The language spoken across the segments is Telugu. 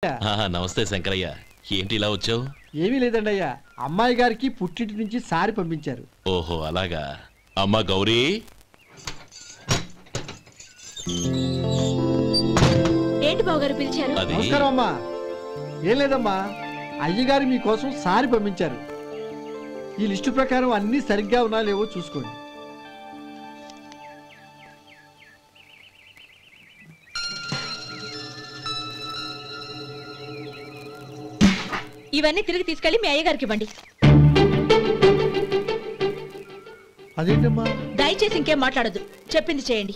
నమస్తే శంకరయ్య, ఏంటి ఇలా వచ్చావు? ఏమీ లేదండి అయ్యా, అమ్మాయి గారికి పుట్టింటి నుంచి సారి పంపించారు. ఓహో అలాగా. అమ్మా గౌరీ, ఏంటి బావగారు పిలిచారు? నమస్కారం అమ్మా. ఏం లేదమ్మా, అయ్యగారు మీకోసం సారి పంపించారు. ఈ లిస్టు ప్రకారం అన్ని సరిగ్గా ఉన్నా లేవో చూసుకోండి. ఇవన్నీ తిరిగి తీసుకెళ్లి మీ అయ్యగారికి ఇవ్వండి. అదేంటమ్మా? దయచేసి ఇంకేం మాట్లాడద్దు, చెప్పింది చేయండి.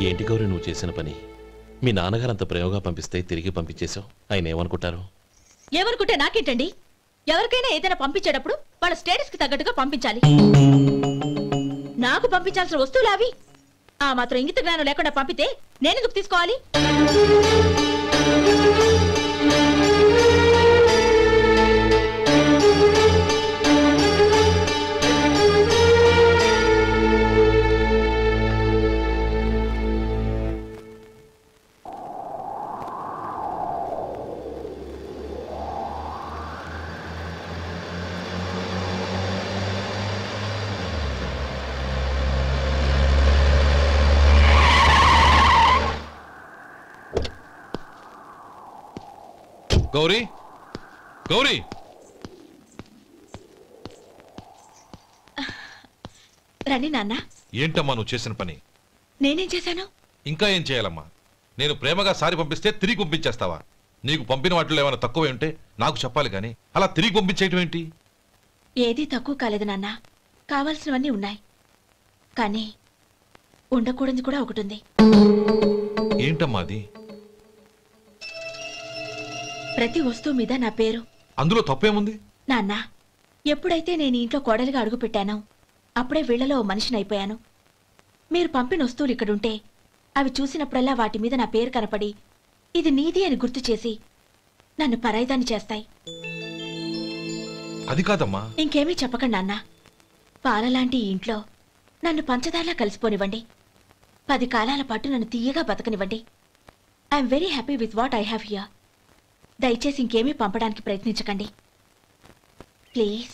ఏంటి గౌరీ నువ్వు చేసిన పని? మీ నాన్నగారు అంత ప్రేమగా పంపిస్తే తిరిగి పంపించేశావు. ఆయన ఏమనుకుంటారు? ఏమనుకుంటే నాకేంటండి? ఎవరికైనా ఏదైనా పంపించేటప్పుడు వాళ్ళ స్టేటస్ కి తగ్గట్టుగా పంపించాలి. నాకు పంపించాల్సిన వస్తువులు అవి. ఆ మాత్రం ఇంగిత జ్ఞానం లేకుండా పంపితే నేనెందుకు తీసుకోవాలి? గౌరీ, గౌరీ, రండి నాన్న. ఏంటమ్మా నువ్వు చేసిన పని? నేనేం చేశాను? ఇంకా ఏం చేయాలమ్మా? నేను ప్రేమగా సారి పంపిస్తే తిరిగి పంపించేస్తావా? నీకు పంపిన వాటిలో ఏమైనా తక్కువ ఉంటే నాకు చెప్పాలి కానీ అలా తిరిగి పంపించేయటం ఏంటి? ఏదీ తక్కువ కాలేదు నాన్న, కావాల్సినవన్నీ ఉన్నాయి. కానీ ఉండకూడదు కూడా ఒకటి ఉంది. ఏంటమ్మా అది? ప్రతి వస్తువు మీద నా పేరు. అందులో తప్పేముంది? నాన్న, ఎప్పుడైతే నేను ఇంట్లో కోడలిగా అడుగు పెట్టానో అప్పుడే వీళ్లలో ఓ మనిషిని అయిపోయాను. మీరు పంపిన వస్తువులు ఇక్కడుంటే అవి చూసినప్పుడల్లా వాటి మీద నా పేరు కనపడి ఇది నీది అని గుర్తు చేసి నన్ను పరాయిదాన్ని చేస్తాయి. అది కాదమ్మా. ఇంకేమీ చెప్పకండి నాన్న. పాలలాంటి ఈ ఇంట్లో నన్ను పంచదారలా కలిసిపోనివ్వండి. 10 కాలాల పాటు నన్ను తీయగా బతకనివ్వండి. I'm very happy with what I have here. దయచేసి ఇంకేమీ పంపడానికి ప్రయత్నించకండి ప్లీజ్.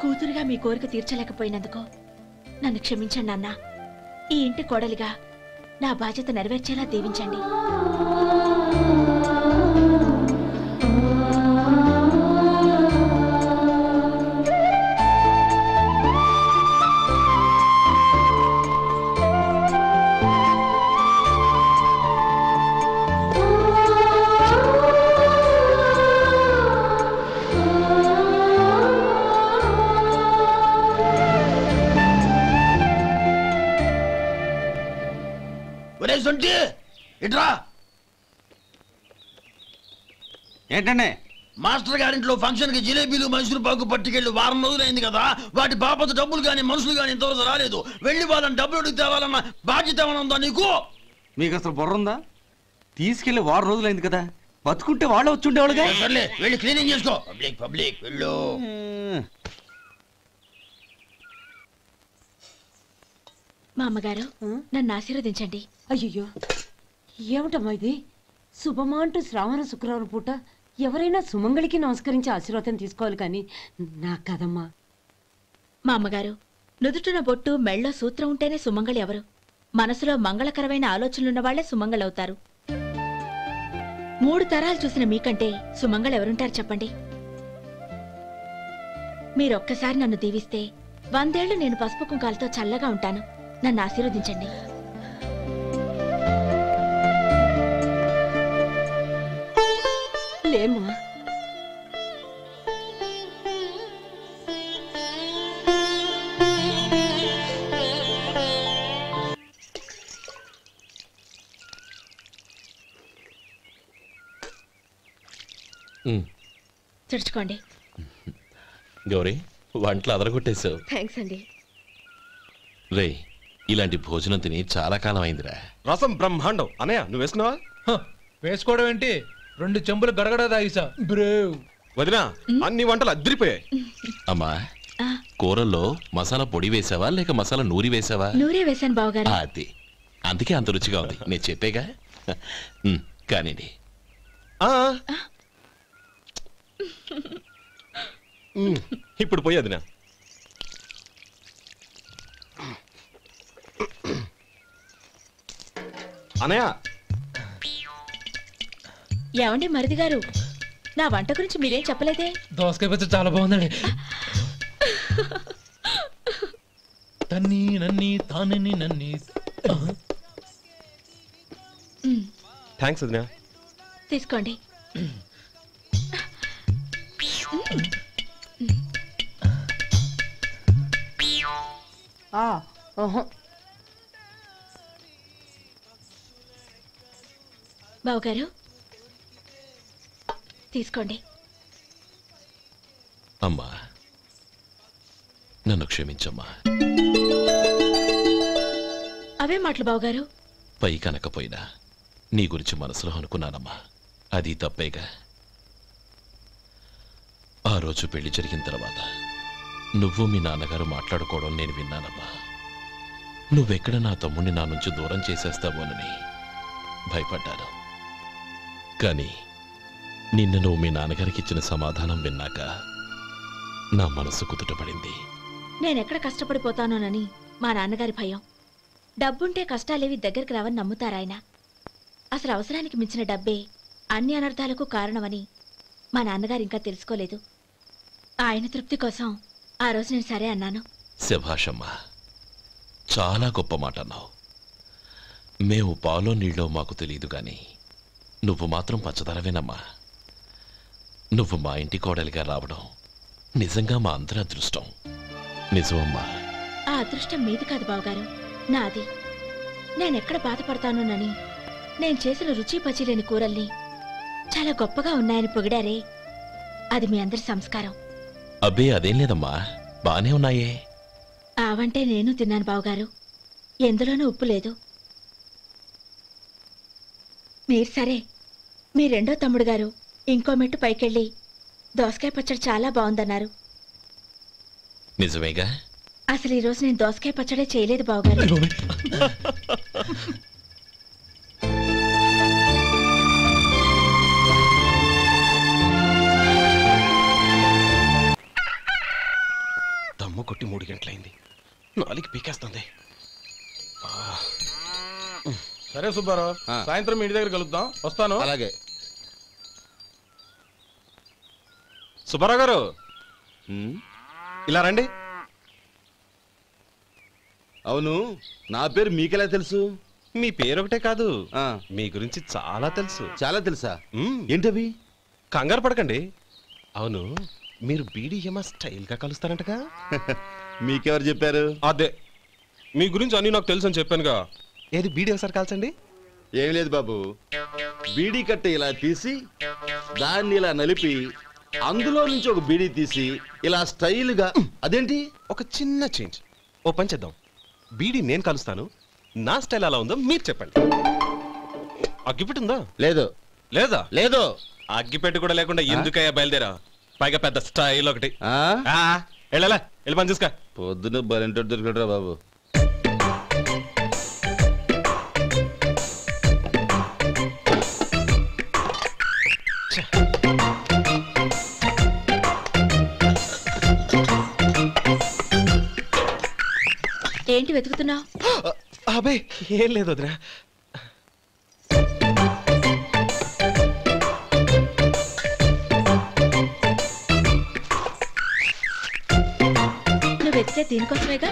కూతురుగా మీ కోరిక తీర్చలేకపోయినందుకు నన్ను క్షమించండి నాన్న. ఈ ఇంటి కోడలిగా నా బాధ్యత నెరవేర్చేలా దీవించండి. ఏంటండి? మాస్టర్ గారింట్లో ఫంక్షన్ కి జిలేబీలు మైసూరు పాకు పట్టుకెళ్ళి వారం రోజులైంది కదా. వాటి బాపత డబ్బులు కానీ మనుషులు కానీ ఇంతవరకు రాలేదు. వెళ్ళి వాళ్ళని డబ్బులు అడిగి తేవాలన్న బాధ్యత ఏమైనా ఉందా నీకు? మీకు అసలు బుర్ర ఉందా? తీసుకెళ్లి వారం రోజులైంది కదా, బతుకుంటే వాళ్ళు వచ్చి ఉండేవాళ్ళుగా. సర్లే వెళ్ళి క్లీనింగ్ చేసుకో. పబ్లిక్ పబ్లిక్ వెళ్ళు. మా అమ్మగారు నన్ను ఆశీర్వదించండి. అయ్యో, ఏమిటమ్మా ఇది? శుభమా అంటూ శ్రావణ శుక్రవారం పూట ఎవరైనా సుమంగళికి నమస్కరించి ఆశీర్వాదం తీసుకోవాలి కానీ నాకు కదమ్మా. మా అమ్మగారు, నుదుటిన బొట్టు మెళ్ళో సూత్రం ఉంటేనే సుమంగళి ఎవరు? మనసులో మంగళకరమైన ఆలోచనలున్న వాళ్లే సుమంగళవుతారు. 3 తరాలు చూసిన మీకంటే సుమంగళెవరుంటారు చెప్పండి? మీరొక్కసారి నన్ను దీవిస్తే 100 ఏళ్లు నేను పసుపు కుంకాలతో చల్లగా ఉంటాను. నన్ను ఆశీర్వదించండి. లేమ్మా, తుడుచుకోండి. గౌరీ వంటలు అదరగొట్టేశావు. థ్యాంక్స్ అండి. రే ఇలాంటి భోజనం తిని చాలా కాలం అయిందిరా. రసం బ్రహ్మాండం. అనయ్య నువ్వు వేసుకున్నావా? వేసుకోవడం ఏంటి, 2 చెంబులు గడగడ తాగిసా. బ్రేవ్ వదినా అన్ని వంటలు అద్దరిపోయాయి. అమ్మా కూరల్లో మసాలా పొడి వేసావా లేక మసాలా నూరి వేసావా? నూరే వేశాను బావగారు. అది అందుకే అంత రుచిగా ఉంది. నేను చెప్పేగా. కానివ్వండి. ఇప్పుడు పోయి వదినా. అనయ్య ఏమండి మరిది గారు, నా వంట గురించి మీరేం చెప్పలేదే? దోసకాయ పచ్చడి చాలా బాగుందండి. తన్ని నన్ని తానని నన్ని. థ్యాంక్స్ వదినా. తీసుకోండి. బావగారు తీసుకోండి. అమ్మా నన్ను క్షమించమ్మా. అవే మాటలు బావగారు. పై కనకపోయినా నీ గురించి మనసులో అనుకున్నానమ్మా. అది తప్పేగా. ఆ రోజు పెళ్లి జరిగిన తర్వాత నువ్వు మీ నాన్నగారు మాట్లాడుకోవడం నేను విన్నానమ్మా. నువ్వెక్కడ నా తమ్ముడిని నా నుంచి దూరం చేసేస్తావోనని భయపడ్డాను. కానీ నిన్న నువ్వు మీ నాన్నగారికి ఇచ్చిన సమాధానం విన్నాక నా మనసు కుదుటపడింది. నేనెక్కడ కష్టపడిపోతానోనని మా నాన్నగారి భయం. డబ్బుంటే కష్టాలేవి దగ్గరికి రావని నమ్ముతారాయన. అసలు అవసరానికి మించిన డబ్బే అన్ని అనర్థాలకు కారణమని మా నాన్నగారు ఇంకా తెలుసుకోలేదు. ఆయన తృప్తి కోసం ఆ రోజు నేను సరే అన్నాను. శభాషమ్మా, చాలా గొప్ప మాట అన్నావు. మేము పాలో నీళ్ళో మాకు తెలియదు గాని నువ్వు మాత్రం పచ్చదనవేనమ్మా. నువ్వు మా ఇంటి కోడలిగా రావడం నిజంగా మా అందరి అదృష్టం. నిజమమ్మా. ఆ అదృష్టం మీది కాదు బావగారు, నాది. నేనెక్కడ బాధపడతానోనని నేను చేసిన రుచి పచిలేని కూరల్ని చాలా గొప్పగా ఉన్నాయని పొగిడారే, అది మీ అందరి సంస్కారం. అబ్బే అదేం లేదమ్మా, బానే ఉన్నాయే. ఆవంటే నేను తిన్నాను బావగారు, ఎందులోనూ ఉప్పు లేదు. మీరు సరే, మీ రెండో తమ్ముడు గారు ఇంకో మెట్టు పైకెళ్ళి దోసకాయ పచ్చడి చాలా బాగుందన్నారు. నిజమేగా? అసలు ఈరోజు నేను దోసకాయ పచ్చడే చేయలేదు బావగారు. దమ్ము కొట్టి 3 గంటలైంది. 4కి పీకేస్తుంది. సరే సుబ్బారావు, సాయంత్రం మీ ఇంటి దగ్గర కలుద్దాం. వస్తాను. అలాగే. సుబ్బారావు గారు ఇలా రండి. అవును, నా పేరు మీకెలా తెలుసు? మీ పేరు ఒకటే కాదు, మీ గురించి చాలా తెలుసు. చాలా తెలుసా? ఏంటవి? కంగారు పడకండి. అవును, మీరు బీడీఎం స్టైల్ గా కలుస్తారంటగా? మీకెవరు చెప్పారు? అదే మీ గురించి అన్ని నాకు తెలుసు అని చెప్పానుగా. ఏది బీడీ ఒకసారి కాల్చండి. ఏం లేదు బాబు, బీడీ కట్ట ఇలా తీసి దాన్ని ఇలా నలిపి అందులో నుంచి ఒక బీడీ తీసి ఇలా స్టైల్గా. అదేంటి? ఒక చిన్న చేంజ్. ఓ పని చేద్దాం, బీడీ నేను కలుస్తాను, నా స్టైల్ అలా ఉందో మీరు చెప్పండి. అగ్గిపెట్టి ఉందా? లేదు. లేదా? లేదు. అగ్గిపెట్టి కూడా లేకుండా ఎందుకయ్యా బయలుదేరా? పైగా పెద్ద స్టైల్ ఒకటి. వెళ్ళాలా, వెళ్ళి పని చూసుకో. పొద్దున బలింటోడు దొరికడరా బాబు. ఏంటి వెతుకుతున్నావు? అబే ఏం లేదు వదినా. నువ్వు వెతికే దీనికోసమేగా.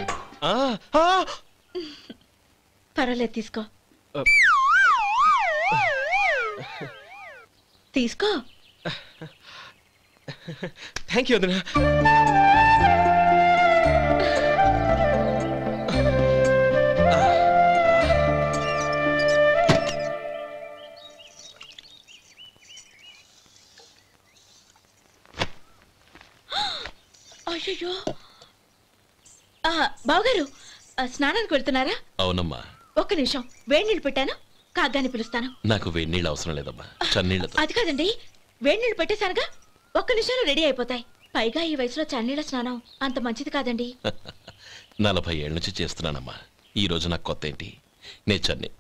పర్వాలేదు, తీసుకో. తీసుకో. థ్యాంక్ యూ వదినా. అయ్యో బావగారు స్నానానికి వెళ్తున్నారా? అవునమ్మా. ఒక్క నిమిషం, వేడి నీళ్ళు పెట్టాను, కాగ్గాని పిలుస్తాను. నాకు వేడి నీళ్ళు అవసరం లేదమ్మా, చన్నీళ్ళతో. అది కాదండి, వేడి నీళ్ళు పెట్టేశానుగా, ఒక్క నిమిషంలో రెడీ అయిపోతాయి. పైగా ఈ వయసులో చన్నీళ్ళ స్నానం అంత మంచిది కాదండి. 40 ఏళ్ళ నుంచి చేస్తున్నానమ్మా, ఈ రోజు నాకు కొత్త ఏంటి? నే చన్నీ.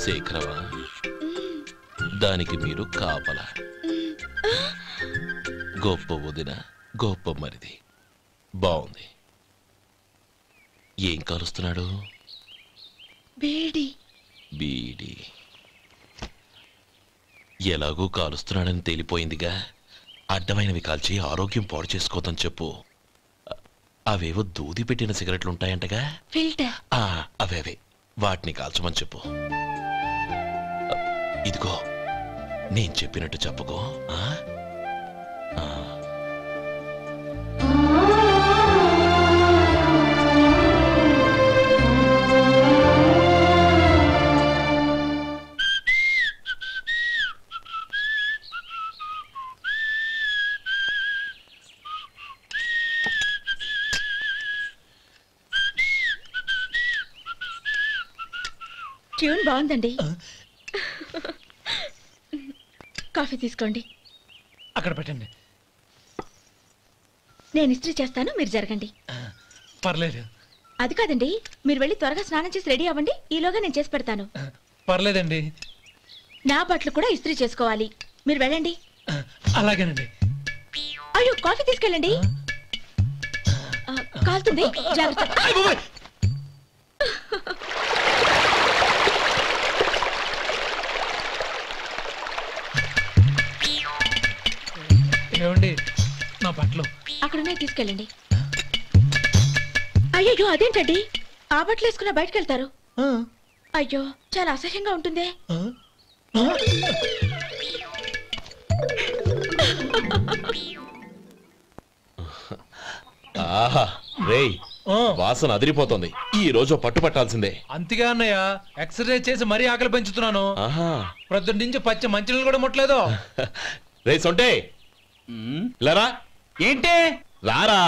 శేఖరవా, దానికి మీరు కాపలా. గొప్ప వదిన, గొప్ప మరిది. బాగుంది. ఏం కలుస్తున్నాడు? బీడి. బీడి ఎలాగూ కాలుస్తున్నాడని తేలిపోయిందిగా. అడ్డమైనవి కాల్చి ఆరోగ్యం పాడు చేసుకోదని చెప్పు. అవేవో దూది పెట్టిన సిగరెట్లు ఉంటాయంటగా, ఫిల్టర్. అవే వాటిని కాల్చమని చెప్పు. ఇదిగో నేను చెప్పినట్టు చెప్పుకో. ట్యూన్ బాగుందండి. కాఫీ తీసుకోండి. అక్కడ పెట్టండి. నేను ఇస్త్రీ చేస్తాను, మీరు జరగండి. పర్లేదు. అది కాదండి, మీరు వెళ్ళి త్వరగా స్నానం చేసి రెడీ అవ్వండి, ఈలోగా నేను చేసి పెడతాను. పర్లేదండి. నా బట్టలు కూడా ఇస్త్రీ చేసుకోవాలి, మీరు వెళ్ళండి. అలాగేనండి. అయ్యో, కాఫీ తీసుకెళ్ళండి. కాలుతుంది, జాగ్రత్త. ఏమండి, నా బట్టలు అక్కడనే తీసుకెళ్ళండి. అయ్యో, అదేంటండి, ఆ బట్టలు వేసుకున్న బయటకు వెళ్తారు? అయ్యో, చాలా అసహ్యంగా ఉంటుందే. ఆహా రేయ్, వాసన అదిరిపోతుంది. ఈ రోజు పట్టుపట్టాల్సిందే. అంతగా అన్నయ్య, ఎక్సర్సైజ్ చేసి మరీ ఆకలి పెంచుతున్నాను. ప్రొద్దున నుంచి పచ్చ మంచినీళ్ళు కూడా ముట్టలేదు. రే సొంటే, లరా. ఏంటి? రారా.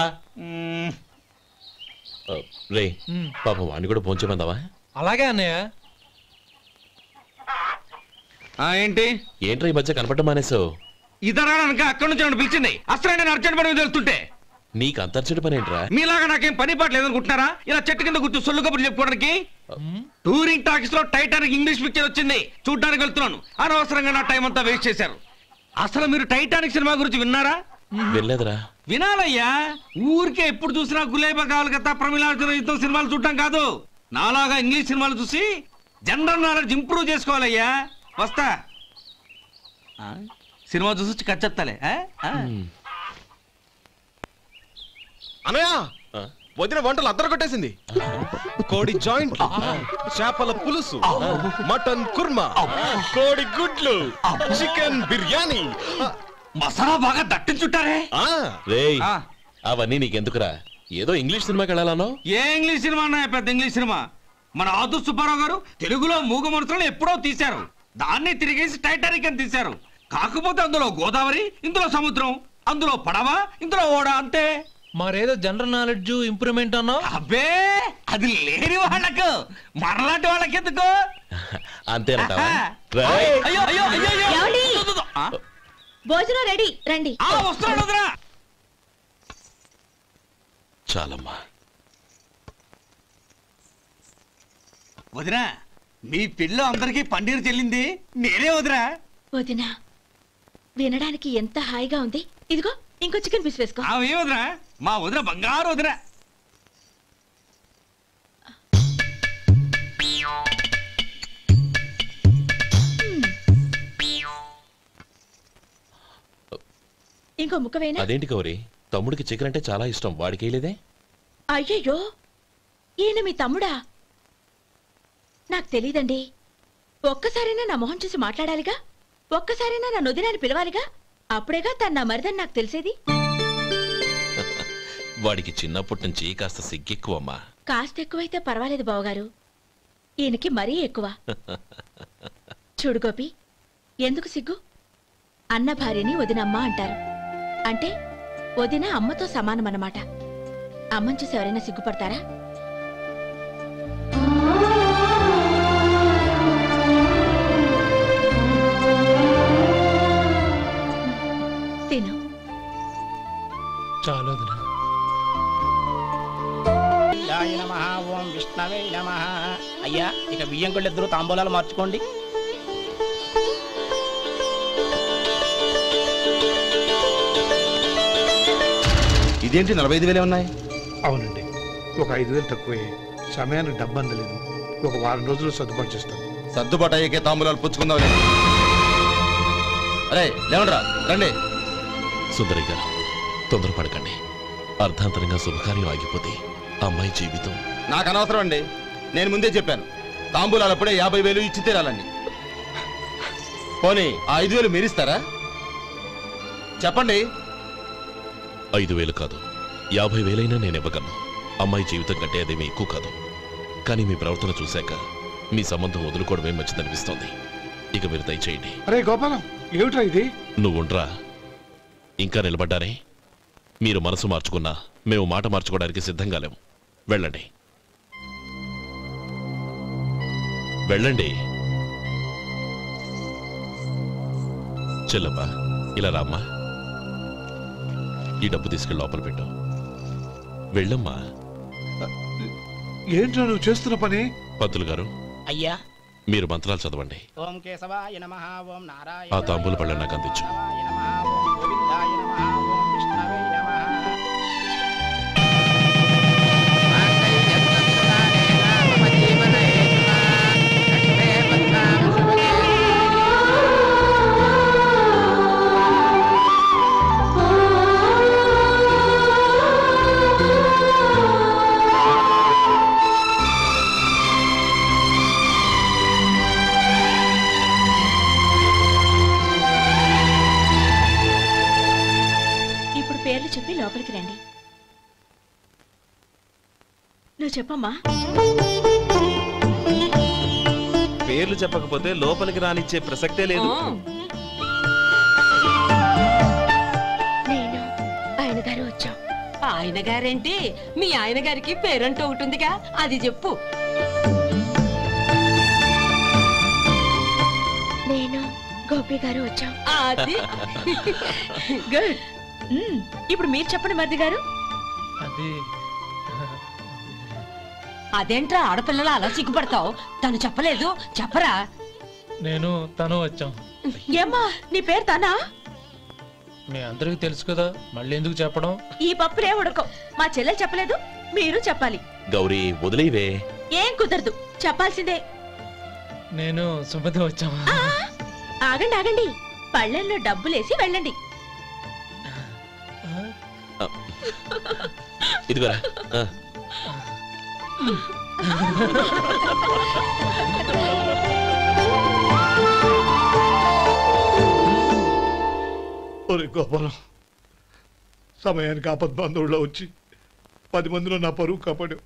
రే పాపం వాడిని కూడా పోంచమందావా? అలాగే అన్నయ్య. ఏంటి ఏంట్రా ఈ మధ్య కనపడడం మానేసావు? ఇదరా అక్కడి నుంచి నన్ను పిలిచింది. అసలు నేను అర్జెంట్ పని వెళ్తుంటే నీకు అంతర్చడి పని ఏంట్రా? మీలాగా నాకేం పని పాట లేదనుకుంటున్నారా? ఇలా చెట్టు కింద కూర్చో సొల్లు కబుర్లు చెప్పుకోవడానికి. టూరింగ్ టాకీస్ లో టైటానిక్ ఇంగ్లీష్ పిక్చర్ వచ్చింది, చూడ్డానికి వెళ్తున్నాను. అనవసరంగా నా టైం అంతా వేస్ట్ చేశారు. అసలు మీరు టైటానిక్ సినిమా గురించి విన్నారా? వెళ్ళలేదురా. వినాలయ్యా. ఊరికే ఎప్పుడు చూసినా గులేబా కావాలి కదా, ప్రమిళార్జున యుద్ధం సినిమాలు చూడటం కాదు. నాలాగా ఇంగ్లీష్ సినిమాలు చూసి జనరల్ నాలెడ్జ్ ఇంప్రూవ్ చేసుకోవాలయ్యా. వస్తా. సినిమా చూసి కచ్చెత్తాలే. అనయా, వదిన వంటలు అద్దరు కొట్టేసింది. కోడి జాయింట్, చేపల పులుసు, మటన్ కుర్మా, కోడి గుడ్లు, చికెన్ బిర్యానీ, మసాలా బాగా దట్టించుంటారే. రేయ్, అవన్నీ నీకెందుకురా? ఏదో ఇంగ్లీష్ సినిమాకి వెళ్ళాలనో? ఏ ఇంగ్లీష్ సినిమా అన్నా? పెద్ద ఇంగ్లీష్ సినిమా. మన ఆదు సుబ్బారావు గారు తెలుగులో మూగమరుతులను ఎప్పుడో తీశారు. దాన్ని తిరిగేసి టైటానిక్ అని తీశారు. కాకపోతే అందులో గోదావరి, ఇందులో సముద్రం, అందులో పడవ, ఇందులో ఓడ, అంతే. మరేదో జనరల్ నాలెడ్జ్ ఇంప్రూవ్మెంట్ అన్నా? అబ్బే, అది లేని వాళ్ళకు, మనలాంటి వాళ్ళకి ఎందుకు? అంతేనంటావా? భోజనం రెడీ, రండి. వస్తున్నాడు వదినా. చాలమ్మా. వదినా, మీ పిల్ల అందరికీ పన్నీరు చెల్లింది నేనే వదినా. వదినా, వినడానికి ఎంత హాయిగా ఉంది. ఇదిగో ఇంకో చికెన్ పీస్ వేసుకో. ఏ వదినా, మా వదిన బంగారు వదినా. ఇంకో ముక్క వేయనా? అదేంటి గౌరీ, తమ్ముడికి చికెన్ అంటే చాలా ఇష్టం, వాడికి వేయలేదే? అయ్యయ్యో, ఈయన మీ తమ్ముడా? నాకు తెలీదండి. ఒక్కసారైనా నా మొహం చూసి మాట్లాడాలిగా, ఒక్కసారైనా నా నొదినాన్ని పిలవాలిగా, అప్పుడేగా తన నా మరిదని నాకు తెలిసేది. వాడికి చిన్నప్పటి నుంచి కాస్త సిగ్గెక్కువమ్మా. కాస్త ఎక్కువైతే పర్వాలేదు బావగారు. ఈయనకి మరీ ఎక్కువ. చూడు గోపి, ఎందుకు సిగ్గు? అన్న భార్యని వదినమ్మ అంటారు. అంటే వదిన అమ్మతో సమానమన్నమాట. అమ్మని చూసి ఎవరైనా సిగ్గుపడతారా? తిను. చాలు వదినా. ఓం విష్ణవే నమః. అయ్యా, ఇక బియ్యం కొళ్ళు ఇద్దరు తాంబూలాలు మార్చుకోండి. ఇదేంటి 45,000 ఉన్నాయి? అవునండి, ఒక 5,000 తక్కువే. సమయానికి డబ్బు అందలేదు. ఒక వారం రోజులు సర్దుబాటు చేస్తాం. సర్దుబాటు అయ్యే తాంబూలాలు పుచ్చుకుందాం. అరే లేవండ్రా, రండి. సుందరి గారు, తొందరపడకండి. అర్ధాంతరంగా శుభకార్యం ఆగిపోతే అమ్మాయి జీవితం. నాకు అనవసరం అండి. నేను ముందే చెప్పాను, తాంబూలాలు అప్పుడే 50,000 ఇచ్చి తీరాలండి. పోనీ ఆ 5,000 మీరిస్తారా? చెప్పండి. 5,000 కాదు, 50,000 నేను ఇవ్వగలను. అమ్మాయి జీవితం కంటే అదేమీ ఎక్కువ కాదు. కానీ మీ ప్రవర్తన చూశాక మీ సంబంధం వదులుకోవడమే మంచిదనిపిస్తోంది. ఇక మీరు దయచేయండి. అరే గోపాలం, ఏమిట్రా ఇది? నువ్వుండ్రా. ఇంకా నిలబడ్డారే? మీరు మనసు మార్చుకున్నా మేము మాట మార్చుకోవడానికి సిద్ధంగా లేము. వెళ్ళండి, వెళ్ళండి. చెల్లమ్మా, ఇలా రామ్మా. ఈ డబ్బు తీసుకెళ్ళి లోపల పెట్టు. వెళ్ళమ్మా. ఏంట్రా నువ్వు చేస్తున్న పని? పంతులు గారు, అయ్యా, మీరు మంత్రాలు చదవండి. ఓం కేశవాయ నమః. ఓం నారాయణ. ఆ తాంబూల పళ్ళ నాకు అందించు. ఓం గోవిందాయ నమః. ఓం విష్ణవే నమః. పేర్లు చెప్పి లోపలికి రండి. నువ్వు చెప్పమ్మా. పేర్లు చెప్పకపోతే లోపలికి రానిచ్చే ప్రసక్తే లేదు. నేను ఆయన గారు వచ్చాం. ఆయన గారేంటి? మీ ఆయన గారికి పేరంటూ ఒకటిగా, అది చెప్పు. నేను గోపి గారు వచ్చాం. అది గుడ్. ఇప్పుడు మీరు చెప్పండి మరిది గారు. అదేంట్రా ఆడపిల్లలు అలా సిగ్గుపడతావు? తను చెప్పలేదు, చెప్పరా? నేను తను వచ్చాం. ఏమ్మా, నీ పేరు తనా? మీ అందరికి తెలుసు కదా, మళ్ళీ ఎందుకు చెప్పడం? ఈ పప్పులే ఉడకం. మా చెల్లెలు చెప్పలేదు, మీరు చెప్పాలి. గౌరీ, వదిలేవే. ఏం కుదరదు, చెప్పాల్సిందే. నేను సుమతి వచ్చాం. ఆగండి ఆగండి, పళ్ళెంలో డబ్బులేసి వెళ్ళండి. ఇదిగోరా. ఒరే గోపాలం, సమయానికి ఆపద్బంధువుల్లో వచ్చి 10 మందిలో నా పరువు కాపాడావు.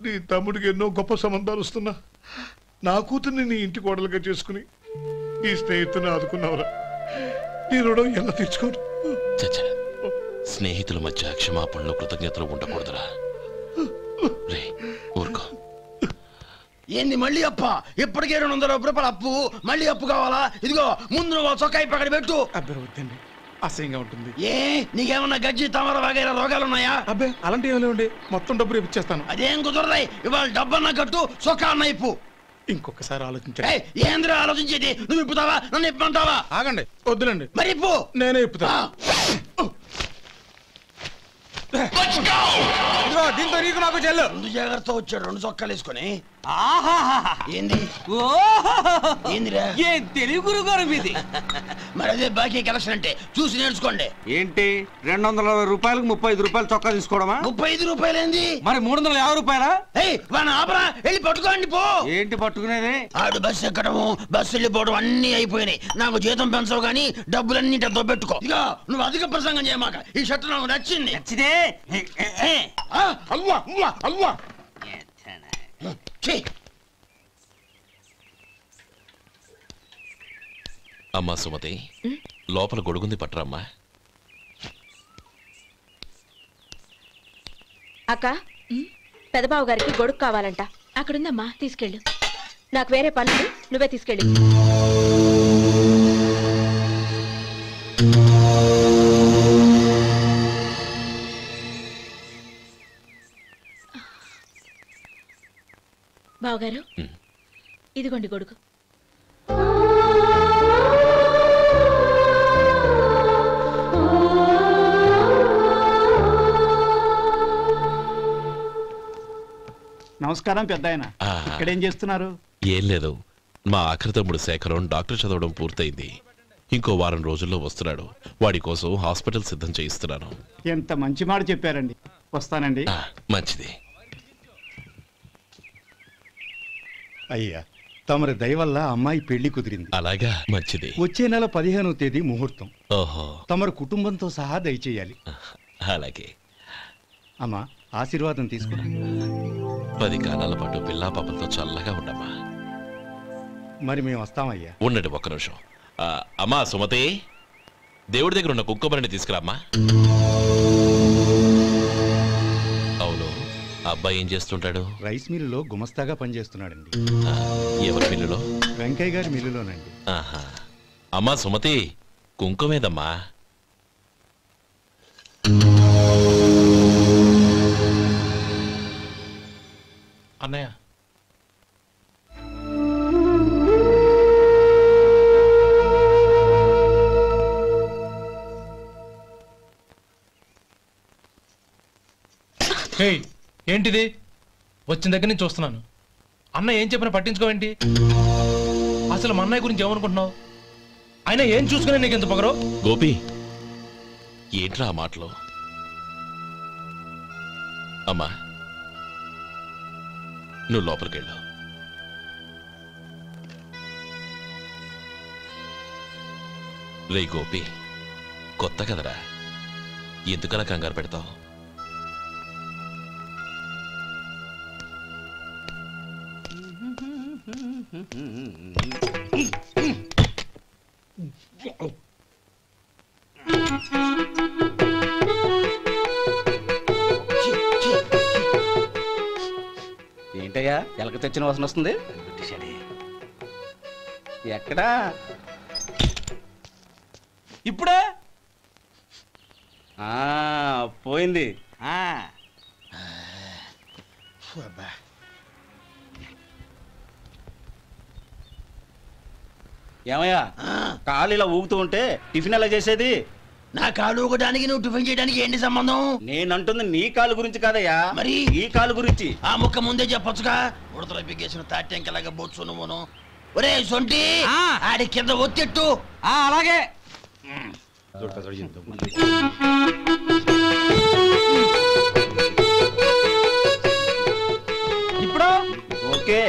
నీ తమ్ముడికి ఎన్నో గొప్ప సంబంధాలు వస్తున్నా నా కూతుర్ని నీ ఇంటి కోడలుగా చేసుకుని ఈ స్నేహితుని ఆదుకున్నావురా. నీ రుణం ఎలా తీర్చుకోరు? చచ్చా, స్నేహితుల మధ్య క్షమాపణలు కృతజ్ఞతలు ఉండకూడదురా. రే ఊరుకో. ఏంది మళ్ళీ అప్ప? ఇప్పటికే 200 రూపాయలు అప్పు, మళ్ళీ అప్పు కావాలా? ఇదిగో ముందు నువ్వు చొక్కాయి పక్కన పెట్టు. అబ్బే వద్దండి, అసహ్యంగా ఉంటుంది. ఏ నీకేమన్నా గజ్జి తమర వగైరా రోగాలు ఉన్నాయా? అబ్బే అలాంటి ఏమీ లేవండి, మొత్తం డబ్బు రేపు ఇచ్చేస్తాను. అదేం కుదరదాయి. ఇవాళ డబ్బన్నా కట్టు, చొక్కా అన్న ఇప్పు. ఇంకొకసారి ఆలోచించండి. ఏంద్రా ఆలోచించేది? నువ్వు ఇప్పుతావా, నన్ను ఇప్పమంటావా? ఆగండి, వద్దులండి. మరి ఇప్పు. నేనే ఇప్పుతా. దీంతో నీకు నాకు చెల్లు. ముందు జాగ్రత్త వచ్చాడు 2 చొక్కాలు వేసుకొని. ఏంది ఏందిరా? ఏ తెలుగు గురుగారు మీది? మరి అదే బాకీ కలెక్షన్ అంటే చూసి నేర్చుకోండి. ఏంటి 220 రూపాయలకు 35 రూపాయలు చొక్కా తీసుకోవడమా? 35 రూపాయలు ఏంది? మరి 350 రూపాయలా? వాడిని ఆపరా, వెళ్ళి పట్టుకోండి పో. ఏంటి పట్టుకునేది? ఆడు బస్సు ఎక్కడము, బస్సు వెళ్ళిపోవడం అన్ని అయిపోయినాయి. నాకు జీతం పెంచవు గానీ డబ్బులన్నీ దొబ్బెట్టుకో. ఇక నువ్వు అధిక ప్రసంగం చేయమాక. ఈ షర్ట్ నాకు నచ్చింది. నచ్చితే అల్వా అల్వా అల్వా. అమ్మా సుమతి, లోపల గొడుగుంది పట్టరమ్మా. అక్క, పెదబాబు గారికి గొడుగు కావాలంట. అక్కడుందమ్మా, తీసుకెళ్ళు. నాకు వేరే పనులు, నువ్వే తీసుకెళ్ళు. బావగారు, ఇదిగోండి గొడుగు. నమస్కారం పెద్ద ఆయన. ఇక్కడేం చేస్తున్నారు? ఏం లేదు, మా ఆఖరి తమ్ముడు శేఖరం డాక్టర్ చదవడం పూర్తయింది. ఇంకో వారం రోజుల్లో వస్తున్నాడు. వాడి కోసం హాస్పిటల్ సిద్ధం చేయిస్తున్నాను. ఎంత మంచి మాట చెప్పారండి. వస్తానండి. మంచిది. అయ్యా, తమరి దయ వల్ల అమ్మాయి పెళ్లి కుదిరింది. అలాగా, మంచిది. వచ్చే నెల 15వ తేదీ ముహూర్తం. ఓహో. తమరు కుటుంబంతో సహా దయచేయాలి. అలాగే. అమ్మా, ఆశీర్వాదం తీసుకురా. 10 కాలాల పాటు పిల్లా పాపలతో చల్లగా ఉండమ్మా. మరి మేము వస్తామయ్యా. ఉండండి ఒక్క నిమిషం. అమ్మా సుమతి, దేవుడి దగ్గర ఉన్న కుక్కమరిని తీసుకురామ్మా. అవును, అబ్బాయి ఏం చేస్తుంటాడు? రైస్ మిల్లులో గుమస్తాగా పనిచేస్తున్నాడండి. ఎవరి మిల్లులో? వెంకయ్య గారి మిల్లులోనండి. ఆహా. అమ్మా సుమతి, కుంకుమేదమ్మా? అన్నయ్య, ఏంటిది? వచ్చిన దగ్గర నుంచి చూస్తున్నాను. అన్న ఏం చెప్పినా పట్టించుకోవేంటి? అసలు మా అన్నయ్య గురించి ఏమనుకుంటున్నావు? ఆయన ఏం చూసుకునే నీకు ఎంత పొగరు? గోపి, ఏంట్రా ఆ మాటలు? అమ్మా, నువ్వు లోపలికెళ్ళు. రే గోపి, కొత్త కదరా, ఎందుకలా కంగారు పెడతావు? ఏంటయ్యా ఎలక తెచ్చిన వాసన వస్తుంది? ఎక్కడా? ఇప్పుడే పోయింది. ఏమయ్యా, కాలు ఇలా ఊగుతూ ఉంటే టిఫిన్ ఎలా చేసేది? నా కాలు ఊగడానికి నువ్వు టిఫిన్ చేయడానికి ఏంటి సంబంధం? నేనంటుంది నీ కాలు గురించి కాదయ్యా, మరి ఈ కాలు గురించి. ఆ ముక్క ముందే చెప్పొచ్చుగా. ఉడతలో పిగేసిన తాట్యంకలాగా బొచ్చు నువ్వును. ఒరే సొంటి, ఆడి కింద ఒత్తెట్టు. అలాగే. ఇప్పుడు ఓకే.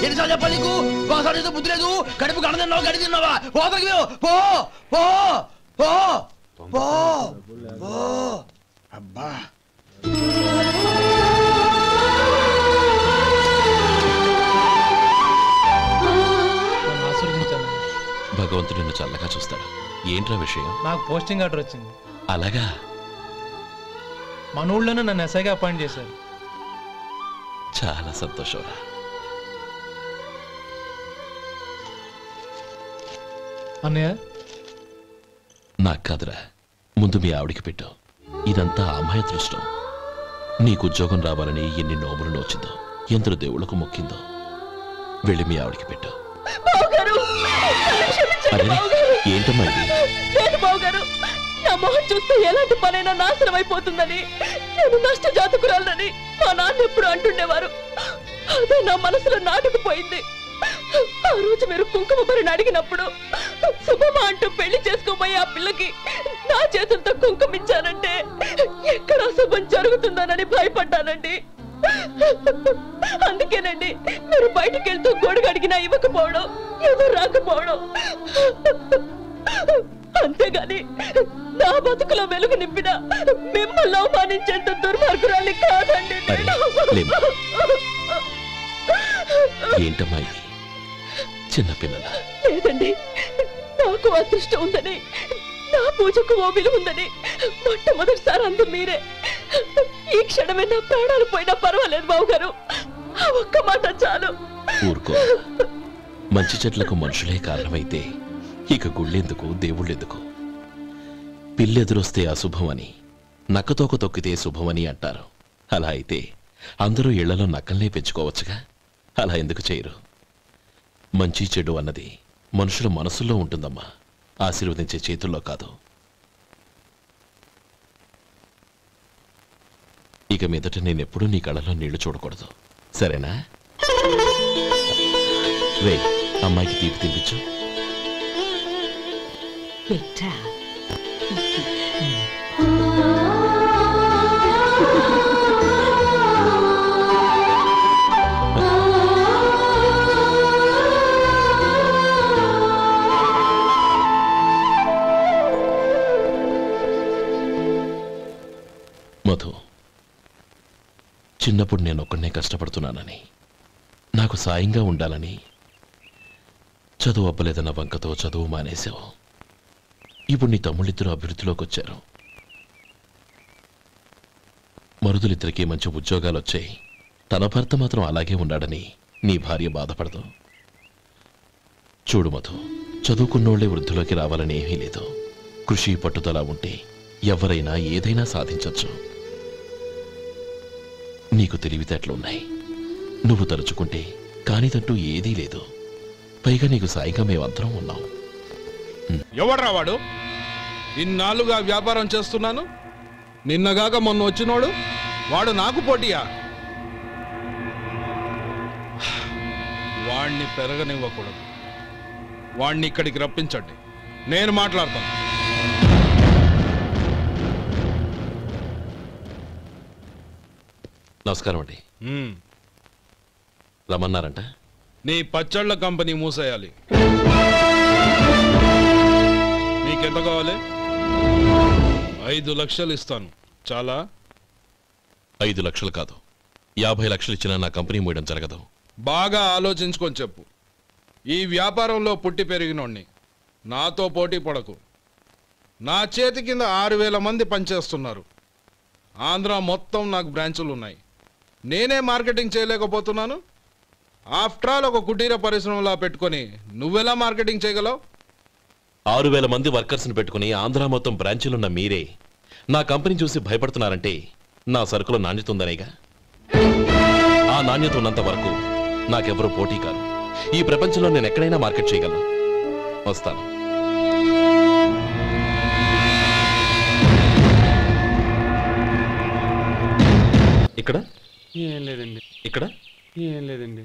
ఎన్నిసార్లు చెప్పాలి నీకు? ఒకసారి ఏదో బుద్ధి లేదు. కడుపు కడదన్నావు, గడి తిన్నావా? పోతకి పో పో పో పో పో. అబ్బా, భగవంతుడు నిన్ను చల్లగా చూస్తాడు. ఏంట్రా విషయం? నాకు పోస్టింగ్ ఆర్డర్ వచ్చింది. అలాగా? మన ఊళ్ళోనే నన్ను ఎస్ఐగా అపాయింట్ చేశారు. చాలా సంతోషంరా. అన్నయ్య, నాకు కాదురా, ముందు మీ ఆవిడికి పెట్టు. ఇదంతా అమ్మాయి అదృష్టం. నీకు ఉద్యోగం రావాలని ఎన్ని నోములు నోచిందో, ఎందరు దేవుళ్లకు మొక్కిందో. వెళ్ళి మీ ఆవిడికి పెట్టు. ఏంటమ్మా ఇది? లేదు బావగారు, నా మొహం చూస్తే ఎలాంటి పనైనా నాశనం అయిపోతుందని, నేను నష్ట జాతకురాలని మా నాన్న ఎప్పుడు అంటుండేవారు. అదే నా మనసులో నాటుకుపోయింది. ఆ రోజు మీరు కుంకుమ భరిని అడిగినప్పుడు శుభమా అంటూ పెళ్లి చేసుకోబోయే ఆ పిల్లకి నా చేతులతో కుంకుమ ఇచ్చానంటే ఎక్కడ శుభం జరుగుతుందోనని భయపడ్డానండి. అందుకేనండి మీరు బయటికి వెళ్తూ గొడుగు అడిగినా ఇవ్వకపోవడం, ఎదురు రాకపోవడం. అంతేగాని నా బతుకులో వెలుగు నింపిన మిమ్మల్ని అవమానించేంత దుర్మార్గురాలి కాదండి. లేమ్మా. ఏంటమ్మా ఇది? చిన్నపిల్లల లేదండి, నాకు అదృష్టం ఉందని, నా పూజకు ఓ విలువ ఉందని మొట్టమొదటిసారి అందు మీరే. ఈ క్షణమే నా ప్రాణాలు పోయినా పర్వాలేదు బావగారు, ఆ ఒక్క మాట చాలు. ఊరుకో. మంచి చెట్లకు మనుషులే కారణమైతే ఇక గుళ్ళెందుకు, దేవుళ్ళెందుకు? పిల్లెదురొస్తే అశుభం అని, నక్కతోక తొక్కితే శుభమని అంటారు. అలా అయితే అందరూ ఇళ్లలో నక్కల్నే పెంచుకోవచ్చుగా. అలా ఎందుకు చేయరు? మంచి చెడు అన్నది మనుషుల మనసుల్లో ఉంటుందమ్మా, ఆశీర్వదించే చేతుల్లో కాదు. ఇక మీదట నేనెప్పుడూ నీ కళ్ళలో నీళ్లు చూడకూడదు, సరేనా? రే, అమ్మాయికి తీపి తినిపించు. మధు, చిన్నప్పుడు నేను ఒక్కడనే కష్టపడుతున్నానని, నాకు సాయంగా ఉండాలని చదువు అవ్వలేదన్న వంకతో చదువు మానేశావు. ఇప్పుడు నీ తమ్ముళ్ళిద్దరూ అభివృద్ధిలోకి వచ్చారు. మరుదులిద్దరికీ మంచి ఉద్యోగాలు వచ్చాయి. తన భర్త మాత్రం అలాగే ఉన్నాడని నీ భార్య బాధపడదు. చూడు మధు, చదువుకున్నోళ్లే వృద్ధిలోకి రావాలని ఏమీ లేదు. కృషి పట్టుదల ఉంటే ఎవరైనా ఏదైనా సాధించవచ్చు. నీకు తెలివితేటలున్నాయి. నువ్వు తలుచుకుంటే కానిదంటూ ఏదీ లేదు. పైగా నీకు సాయిగా మేమందరం ఉన్నాం. ఎవడ్రా వాడు? ఇన్నాళ్ళుగా వ్యాపారం చేస్తున్నాను, నిన్నగాక మొన్న వచ్చినోడు వాడు నాకు పోటీయా? వాణ్ణి పెరగనివ్వకూడదు. వాణ్ణి ఇక్కడికి రప్పించండి, నేను మాట్లాడతాను. నమస్కారం అండి. రమ్మన్నారంట? నీ పచ్చళ్ళ కంపెనీ మూసేయాలి. నీకెంత కావాలి? 5 లక్షలు ఇస్తాను, చాలా? 5 లక్షలు కాదు, 50 లక్షలు ఇచ్చినా నా కంపెనీ మూయడం జరగదు. బాగా ఆలోచించుకొని చెప్పు. ఈ వ్యాపారంలో పుట్టి పెరిగినోడ్ని, నాతో పోటీ పడకు. నా చేతి కింద 6,000 మంది పనిచేస్తున్నారు. ఆంధ్ర మొత్తం నాకు బ్రాంచులు ఉన్నాయి. నేనే మార్కెటింగ్ చేయలేకపోతున్నాను. ఆఫ్టర్ ఆల్ ఒక కుటీర పరిశ్రమలా పెట్టుకొని నువ్వెలా మార్కెటింగ్ చేయగలవు? 6,000 మంది వర్కర్స్ని పెట్టుకుని ఆంధ్ర మొత్తం బ్రాంచీలున్న మీరే నా కంపెనీ చూసి భయపడుతున్నారంటే నా సరుకులో నాణ్యత ఉందనేగా. ఆ నాణ్యత ఉన్నంత వరకు నాకెవరూ పోటీ కాదు. ఈ ప్రపంచంలో నేను ఎక్కడైనా మార్కెట్ చేయగలను. వస్తాను. ఇక్కడ ఏం లేదండి. ఇక్కడ ఏం లేదండి.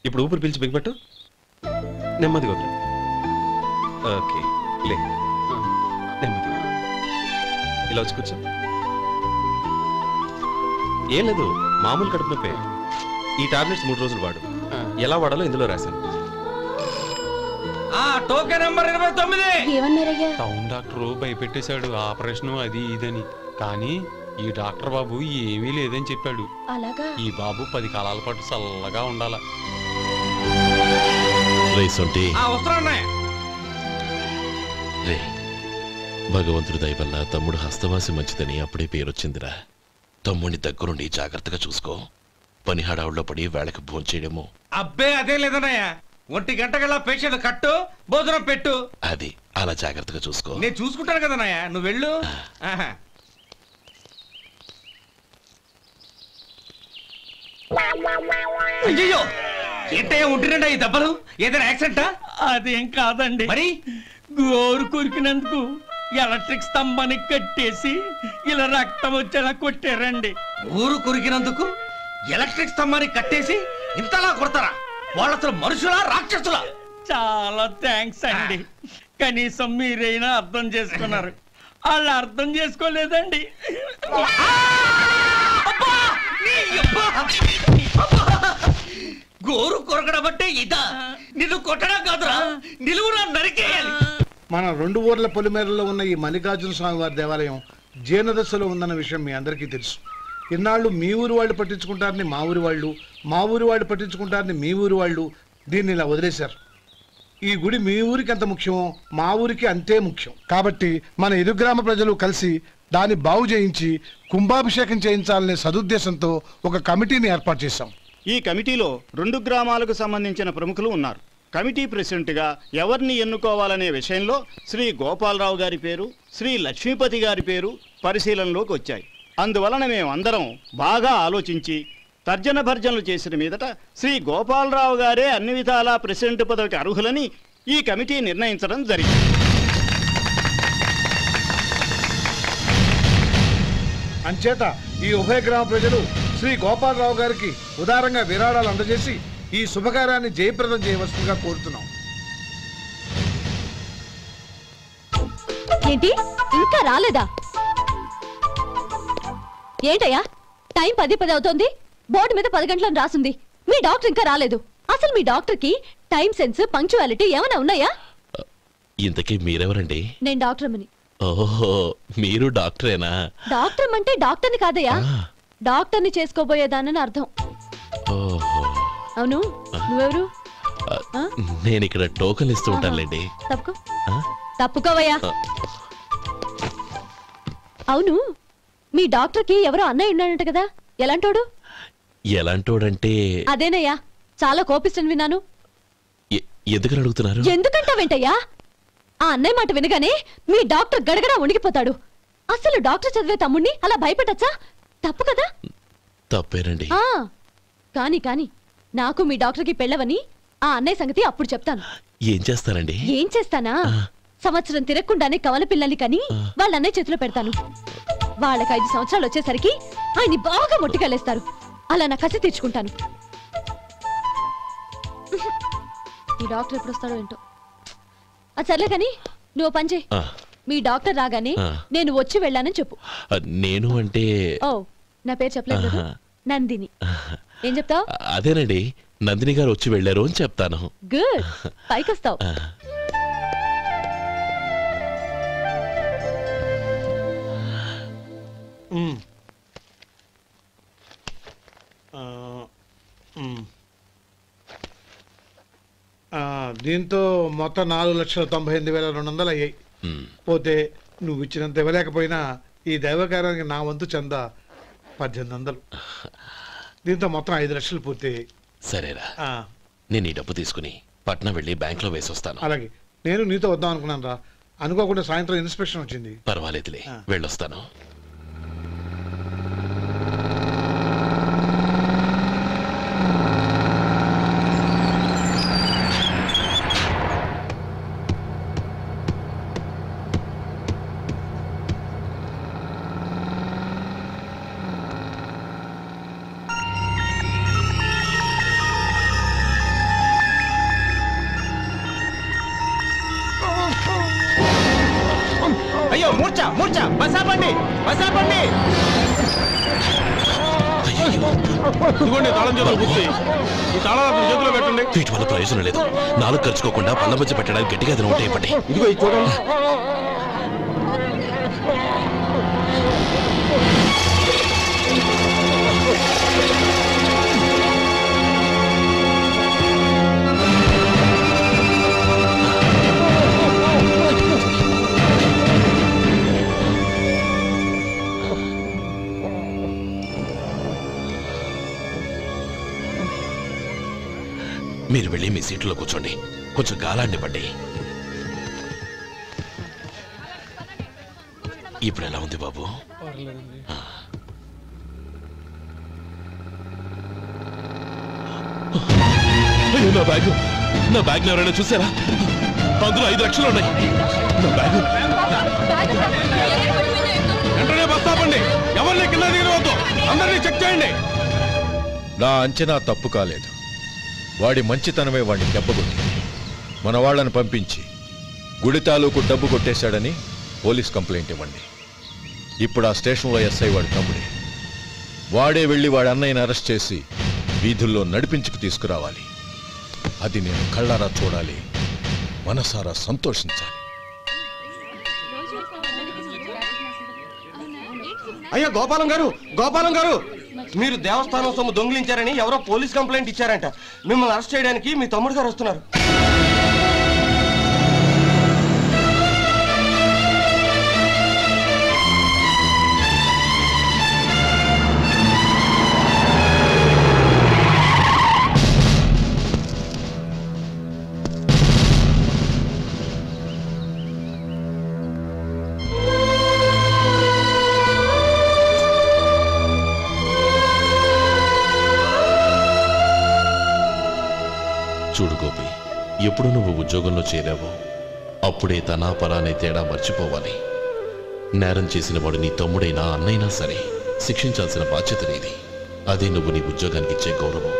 ఇప్పుడు ఊపిరి పీల్చి బిగ్బట్టు, నెమ్మదిగా వదిలే. ఓకే, లే, నెమ్మదిగా ఇలా వచ్చి కూర్చో. ఏం లేదు, మామూలు కడుపు నొప్పే. ఈ టాబ్లెట్స్ 3 రోజులు వాడు. ఎలా వాడాలో ఇందులో రాశాను. Token number 29. టౌన్ డాక్టర్ భయపెట్టేశాడు, ఆపరేషన్ అది ఇదని. కానీ ఈ డాక్టర్ బాబు ఏమీ లేదని చెప్పాడు. అలాగా? ఈ బాబు 10 కాలాల పాటు చల్లగా ఉండాల. రే, భగవంతుడి దయ వల్ల తమ్ముడు హస్తవాసి మంచిదని అప్పుడే పేరొచ్చిందిరా. తమ్ముడిని దగ్గరుండి జాగ్రత్తగా చూసుకో. పని హడావుల్లో పడి వేళకి భోంచేయడము. అబ్బే అదే లేదన్నయ్య, 1 గంటకల్లా పేషెంట్ కట్టు, భోజనం పెట్టు. అది అలా జాగ్రత్తగా చూసుకో. నేను చూసుకుంటాను కదన్నయ్య, నువ్వు వెళ్ళు. అయ్యో, ఏంటయ్యా ఉంటున్నా ఈ దెబ్బలు? ఏదైనా యాక్సిడెంటా? అదేం కాదండి, మరి గోరు కొరికినందుకు ఎలక్ట్రిక్ స్తంభాన్ని కట్టేసి ఇలా రక్తం వచ్చేలా కొట్టారండి. ఊరు కొరికినందుకు ఎలక్ట్రిక్ స్తంభాన్ని కట్టేసి ఇంతలా కొడతారా? వాళ్ళు అసలు మనుషులా, రాక్షసులా? చాలా థ్యాంక్స్ అండి, కనీసం మీరైనా అర్థం చేసుకున్నారు. వాళ్ళు అర్థం చేసుకోలేదండి. గోరు కొరకడం అంటే ఇదా? నిన్ను కొట్టడం కాదురా, నిలువురా నరికేయాలి. మన 2 ఊర్ల పొలిమేరలో ఉన్న ఈ మల్లికార్జున స్వామి వారి దేవాలయం జీర్ణదశలో ఉందన్న విషయం మీ అందరికీ తెలుసు. ఇన్నాళ్ళు మీ ఊరు వాళ్ళు పట్టించుకుంటారని మా ఊరి వాళ్ళు, మా ఊరి వాళ్ళు పట్టించుకుంటారని మీ ఊరి వాళ్ళు దీన్ని ఇలా వదిలేశారు. ఈ గుడి మీ ఊరికి ఎంత ముఖ్యమో మా ఊరికి అంతే ముఖ్యం. కాబట్టి మన ఇరు గ్రామ ప్రజలు కలిసి దాన్ని బాగు చేయించి కుంభాభిషేకం చేయించాలనే సదుద్దేశంతో ఒక కమిటీని ఏర్పాటు చేశాం. ఈ కమిటీలో 2 గ్రామాలకు సంబంధించిన ప్రముఖులు ఉన్నారు. కమిటీ ప్రెసిడెంట్గా ఎవరిని ఎన్నుకోవాలనే విషయంలో శ్రీ గోపాలరావు గారి పేరు, శ్రీ లక్ష్మీపతి గారి పేరు పరిశీలనలోకి వచ్చాయి. అందువలన మేమందరం బాగా ఆలోచించి తర్జన భర్జనలు చేసిన మీదట శ్రీ గోపాలరావు గారే అన్ని విధాలా ప్రెసిడెంట్ పదవికి అర్హులని ఈ కమిటీ నిర్ణయించడం జరిగింది. అంచేత ఈ ఉభయ గ్రామ ప్రజలు శ్రీ గోపాలరావు గారికి ఉదారంగా విరాళాలు అందజేసి ఈ శుభకార్యాన్ని జయప్రదం చేయవలసిందిగా కోరుతున్నాం. ఏంటి ఇంకా రాలేదా? ఏంటయ్యా టైం 10 అవుతోంది, బోర్డు మీద 10 గంటలను రాసుంది. మీ డాక్టర్ ఇంకా రాలేదు. అసలు మీ డాక్టర్ కి టైం సెన్స్, పంక్చువాలిటీ ఏమైనా ఉన్నాయా? ఇంతకీ మీరెవరండి? నేను డాక్టర్ అమ్మని. ఓహో, మీరు డాక్టరేనా? డాక్టర్ అంటే డాక్టర్ని కాదయ్యా, డాక్టర్ని చేసుకోబోయేదానని అర్థం. ఓహో, అవును, నువ్వెవరు? నేను ఇక్కడ టోకన్ ఇస్తూ ఉంటానులేండి. తప్పుకోవయ్యా. అవును, మీ డాక్టర్ కి ఎవరో అన్నయ్య ఉన్నాడంట కదా, ఎలాంటోడు? ఎలాంటోడంటే అదేనయ్యా, చాలా కోపిస్తని విన్నాను. ఎందుకని అడుగుతున్నారు? ఎందుకంటావేంటయ్యా? ఆ అన్నయ్య మాట వినగానే మీ డాక్టర్ గడగడా ఉణిగిపోతాడు. అసలు డాక్టర్ చదివే తమ్ముణ్ణి అలా భయపెట్టచ్చా? తప్పు కదా? తప్పేనండి. కాని కాని నాకు మీ డాక్టర్కి పెళ్ళవని ఆ అన్నయ్య సంగతి అప్పుడు చెప్తాను. ఏం చేస్తానండి? ఏం చేస్తానా? సంవత్సరం తిరగకుండానే కవల పిల్లల్ని కని వాళ్ళ అన్నయ్య చేతిలో పెడతాను. వాళ్ళకి 5 సంవత్సరాలు వచ్చేసరికి ఆయన్ని బాగా మొట్టికెళ్ళేస్తారు. అలా నా కసి తీర్చుకుంటాను. ఈ డాక్టర్ ఎప్పుడు వస్తాడో ఏంటో. అది సర్లే కానీ నువ్వు పని చేయి. మీ డాక్టర్ రాగానే నేను వచ్చి వెళ్ళానని చెప్పు. నేను అంటే ఓ, నా పేరు చెప్పలేదు కదా, నందిని. ఏం చెప్తావు? అదేనండి, నందిని గారు వచ్చి వెళ్ళారు అని చెప్తాను. గుడ్, పైకి వస్తావు. దీంతో మొత్తం 4,98,200 అయ్యాయి. పోతే నువ్వు ఇచ్చినంత ఇవ్వలేకపోయినా ఈ దైవకార్యానికి నా వంతు చందా 1800. దీంతో మొత్తం 5 లక్షలు పూర్తయ్యాయి. సరేరా, నేను ఈ డబ్బు తీసుకుని పట్నం వెళ్ళి బ్యాంక్ లో వేసి వస్తాను. అలాగే, నేను నీతో వద్దాం అనుకున్నాను రా, అనుకోకుండా సాయంత్రం ఇన్స్పెక్షన్ వచ్చింది. పర్వాలేదులే, వెళ్ళొస్తాను. అయ్యో, మూర్చా మూర్చా, బసాపండి బసాపండి. ఇదిగోండి తాళం చేతులు గుర్తి, ఈ తాళాలు చేతిలో పెట్టండి. వీటి వల్ల ప్రయోజనం లేదు. 4 ఖర్చుకోకుండా పళ్ళ మధ్య పెట్టడానికి గట్టిగా అది నోట్ అయిపోయి. ఇదిగో ఇది చూడండి. మీరు వెళ్ళి మీ సీట్లో కూర్చోండి, కొంచెం గాలాన్ని పడ్డి. ఇప్పుడు ఎలా ఉంది బాబు? అయ్యో, నా బ్యాగ్ ఎవరైనా చూసారా? అందులో 5 లక్షలు ఉన్నాయి. నా బ్యాగ్ వెంటనే బస్తాపండి, ఎవరిని కింద దిగవద్దు, అందరినీ చెక్ చేయండి. నా అంచనా తప్పు కాలేదు. వాడి మంచితనమే వాడిని దెబ్బకొట్టింది. మన వాళ్ళని పంపించి గుడి తాలూకు డబ్బు కొట్టేశాడని పోలీస్ కంప్లైంట్ ఇవ్వండి. ఇప్పుడు ఆ స్టేషన్లో ఎస్ఐ వాడి తమ్ముడే. వాడే వెళ్ళి వాడి అన్నయ్యని అరెస్ట్ చేసి వీధుల్లో నడిపించుకు తీసుకురావాలి. అది నేను కళ్ళారా చూడాలి, మనసారా సంతోషించాలి. అయ్యా గోపాలం గారు, గోపాలం గారు, మీరు దేవస్థానం సొమ్ము దొంగిలించారని ఎవరో పోలీస్ కంప్లైంట్ ఇచ్చారంట. మిమ్మల్ని అరెస్ట్ చేయడానికి మీ తమ్ముడు గారు వస్తున్నారు. చూడు గోపి, ఎప్పుడు నువ్వు ఉద్యోగంలో చేరావో అప్పుడే తనా పరా అనే తేడా మర్చిపోవాలి. నేరం చేసిన వాడు నీ తమ్ముడైనా అన్నైనా సరే శిక్షించాల్సిన బాధ్యత నీది. అదే నువ్వు నీ ఉద్యోగానికి ఇచ్చే గౌరవం.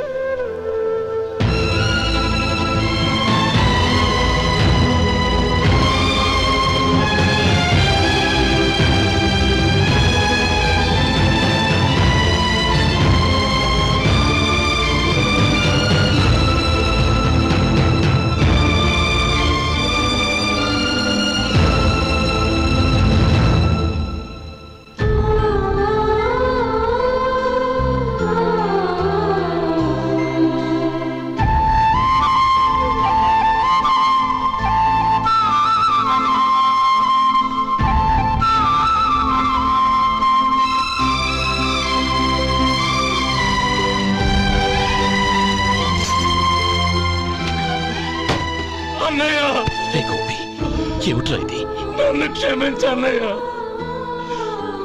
నన్ను క్షమించు అన్నయ్య.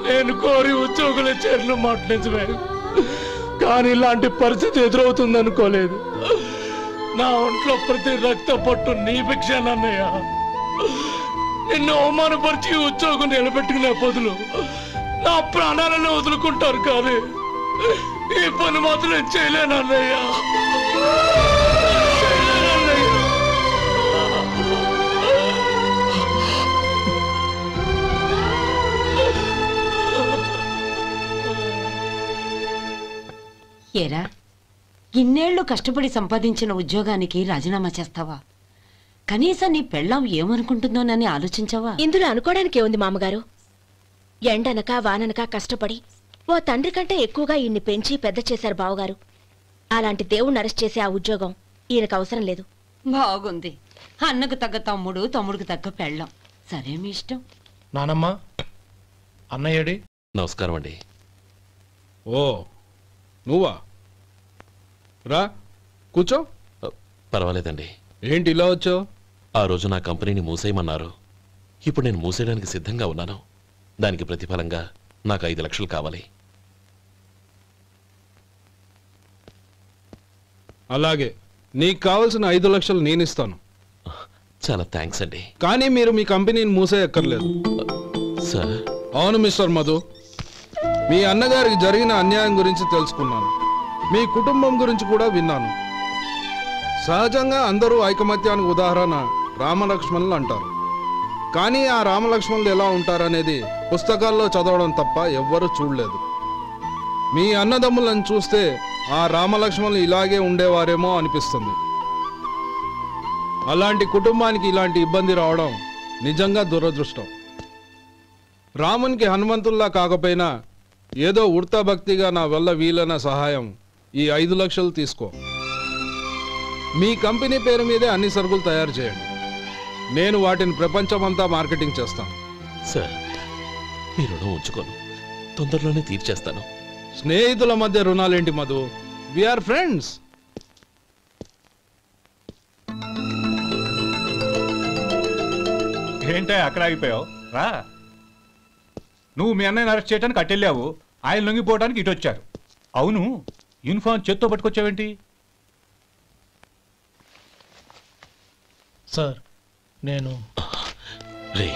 నేను కోరి ఉద్యోగుల చేరిన మాట నిజమే, కానీ ఇలాంటి పరిస్థితి ఎదురవుతుందనుకోలేదు. నా ఒంట్లో ప్రతి రక్త పట్టు నీ భిక్షానన్నయ్య. నిన్ను అవమానపరిచి ఉద్యోగం నిలబెట్టుకునే బదులు నా ప్రాణాలను వదులుకుంటారు, కానీ ఈ పని మాత్రం నేను చేయలేనన్నయ్య. ఏరా, ఇన్నేళ్లు కష్టపడి సంపాదించిన ఉద్యోగానికి రాజీనామా చేస్తావా? కనీసం నీ పెళ్ళాం ఏమనుకుంటుందోనని ఆలోచించావా? ఇందులో అనుకోవడానికి ఏముంది మామగారు? ఎండనక వాననక కష్టపడి ఓ తండ్రి కంటే ఎక్కువగా ఈయన్ని పెంచి పెద్ద చేశారు బావగారు. అలాంటి దేవుణ్ణి అరెస్ట్ చేసే ఆ ఉద్యోగం ఈయనకు అవసరం లేదు. బాగుంది. అన్నకు తగ్గ తమ్ముడు, తమ్ముడికి తగ్గ పెళ్ళాం. సరే, మీ ఇష్టం. నానమ్మా, అన్నయ్యడి. నమస్కారం అండి. ఓ నువ్వా? రా కూర్చో. పర్వాలేదండి. ఏంటి ఇలా వచ్చావు? ఆ రోజు నా కంపెనీని మూసేయమన్నారు. ఇప్పుడు నేను మూసేయడానికి సిద్ధంగా ఉన్నాను. దానికి ప్రతిఫలంగా నాకు 5 లక్షలు కావాలి. అలాగే, నీకు కావాల్సిన 5 లక్షలు నేను ఇస్తాను. చాలా థ్యాంక్స్ అండి. కానీ మీరు మీ కంపెనీని మూసేయక్కర్లేదు. సార్? అవును మిస్టర్ మధు, మీ అన్నగారికి జరిగిన అన్యాయం గురించి తెలుసుకున్నాను. మీ కుటుంబం గురించి కూడా విన్నాను. సహజంగా అందరూ ఐకమత్యానికి ఉదాహరణ రామలక్ష్మణులు అంటారు. కానీ ఆ రామలక్ష్మణులు ఎలా ఉంటారనేది పుస్తకాల్లో చదవడం తప్ప ఎవ్వరూ చూడలేదు. మీ అన్నదమ్ములను చూస్తే ఆ రామలక్ష్మణులు ఇలాగే ఉండేవారేమో అనిపిస్తుంది. అలాంటి కుటుంబానికి ఇలాంటి ఇబ్బంది రావడం నిజంగా దురదృష్టం. రామునికి హనుమంతుల్లా కాకపోయినా ఏదో ఉడతా భక్తిగా నా వల్ల వీలైన సహాయం ఈ 5 లక్షలు తీసుకో. మీ కంపెనీ పేరు మీదే అన్ని సరుకులు తయారు చేయండి. నేను వాటిని ప్రపంచమంతా మార్కెటింగ్ చేస్తాను. సార్, మీ రుణం ఉంచుకోను, తొందరలోనే తీర్చేస్తాను. స్నేహితుల మధ్య రుణాలేంటి మధు? We are friends. ఏంటే అక్కడ ఆగిపోయావు? రా. నువ్వు మీ అన్నయ్యని అరెస్ట్ చేయడానికి అట్టెళ్ళావు, ఆయన లొంగిపోవడానికి ఇటు వచ్చారు. అవును, యూనిఫామ్ చేత్తో పట్టుకొచ్చావేంటి? సార్, నేను రే,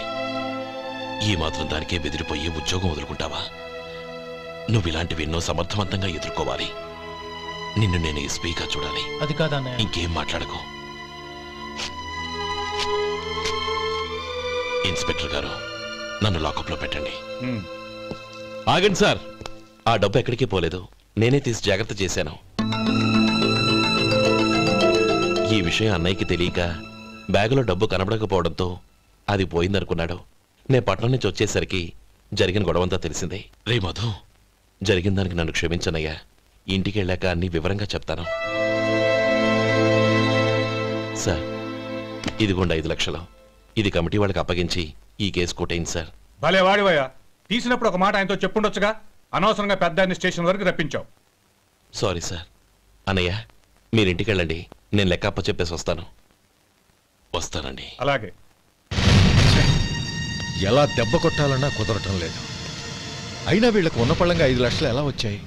ఈ మాత్రం దానికే బెదిరిపోయి ఉద్యోగం వదులుకుంటావా? నువ్వు ఇలాంటివి ఎన్నో సమర్థవంతంగా ఎదుర్కోవాలి. నిన్ను నేను ఎస్పీగా చూడాలి. అది కాదన్నయ్య. ఇంకేం మాట్లాడకు. ఇన్స్పెక్టర్ గారు, నన్ను లాకప్లో పెట్టండి. ఆగండి సార్, ఆ డబ్బు ఎక్కడికి పోలేదు, నేనే తీసి జాగ్రత్త చేశాను. ఈ విషయం అన్నయ్యకి తెలియక బ్యాగులో డబ్బు కనబడకపోవడంతో అది పోయిందనుకున్నాడు. నేను పట్నం నుంచి వచ్చేసరికి జరిగిన గొడవంతా తెలిసిందే. రే మధు, జరిగిన దానికి నన్ను క్షమించనయ్యా. ఇంటికి వెళ్ళాక అన్ని వివరంగా చెప్తాను. సార్, ఇదిగోండి 5 లక్షలు. ఇది కమిటీ వాళ్ళకి అప్పగించి ఈ కేసు కొట్టేయండి సార్. భలే వాడివయ్యా, తీసినప్పుడు ఒక మాట ఆయనతో చెప్పుండొచ్చుగా. అనవసరంగా పెద్ద ఆయన స్టేషన్ వరకు రప్పించావు. Sorry sir. అన్నయ్య, మీరింటికి వెళ్ళండి, నేను లెక్క అప్ప చెప్పేసి వస్తానండి. అలాగే. ఎలా దెబ్బ కొట్టాలన్నా కుదరటం లేదు. అయినా వీళ్ళకు ఉన్న పళ్ళంగా 5 లక్షలు ఎలా వచ్చాయి?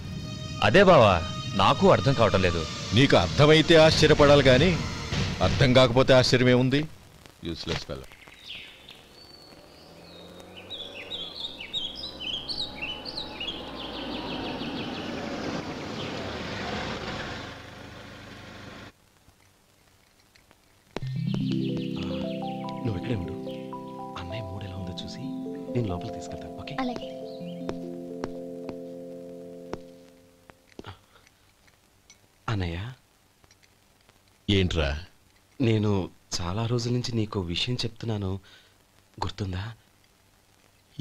అదే బావా, నాకు అర్థం కావటం లేదు. నీకు అర్థమైతే ఆశ్చర్యపడాలి కానీ అర్థం కాకపోతే ఆశ్చర్యమే ఉంది. Useless fellow. నువ్వు ఎక్కడే ఉండు. అన్నయ్య మూడు ఎలా ఉందో చూసి నేను లోపలికి తీసుకెళ్తాను. ఓకే? అలాగే. అన్నయ్య, ఏంట్రా? నేను చాలా రోజుల నుంచి నీకు విషయం చెప్తున్నాను, గుర్తుందా?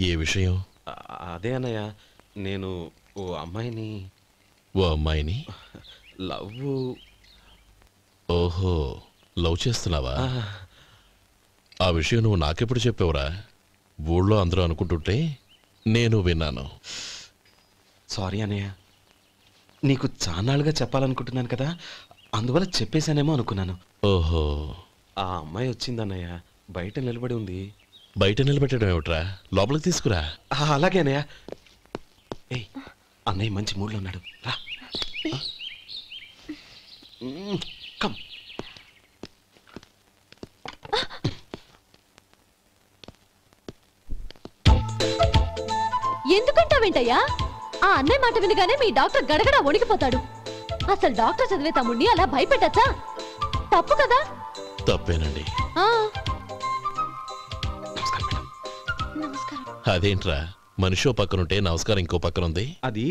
ఏ విషయం? అదే అన్నయ్య, నేను ఓ అమ్మాయిని లవ్. ఓహో, లవ్ చేస్తున్నావా? ఆ విషయం నువ్వు నాకెప్పుడు చెప్పావురా? ఊళ్ళో అందరూ అనుకుంటుంటే నేను విన్నాను. సారీ అన్నయ్య, నీకు చాన్నాళ్ళుగా చెప్పాలనుకుంటున్నాను కదా, అందువల్ల చెప్పేశానేమో అనుకున్నాను. ఓహో, ఆ అమ్మాయి వచ్చిందన్నయ్య, బయట నిలబడి ఉంది. బయట నిలబెట్టడం ఏమిట్రా? లోపలికి తీసుకురా. అలాగే అన్నయ్య. ఏయ్, అన్నయ్య మంచి మూడ్లో ఉన్నాడు, రా. కమ్. ఎందుకంటావేంటయ్యా? ఆ అన్నయ్య మాట వినగానే మీ డాక్టర్ గడగడ వణికిపోతాడు. అసలు డాక్టర్ చదివే తమ్ముడిని అలా భయపెట్టచ్చా? తప్పు కదా? తప్పేనండి. నమస్కారం. అదేంట్రా, మనిషో పక్కనుంటే నమస్కారం ఇంకో పక్కనుంది? అది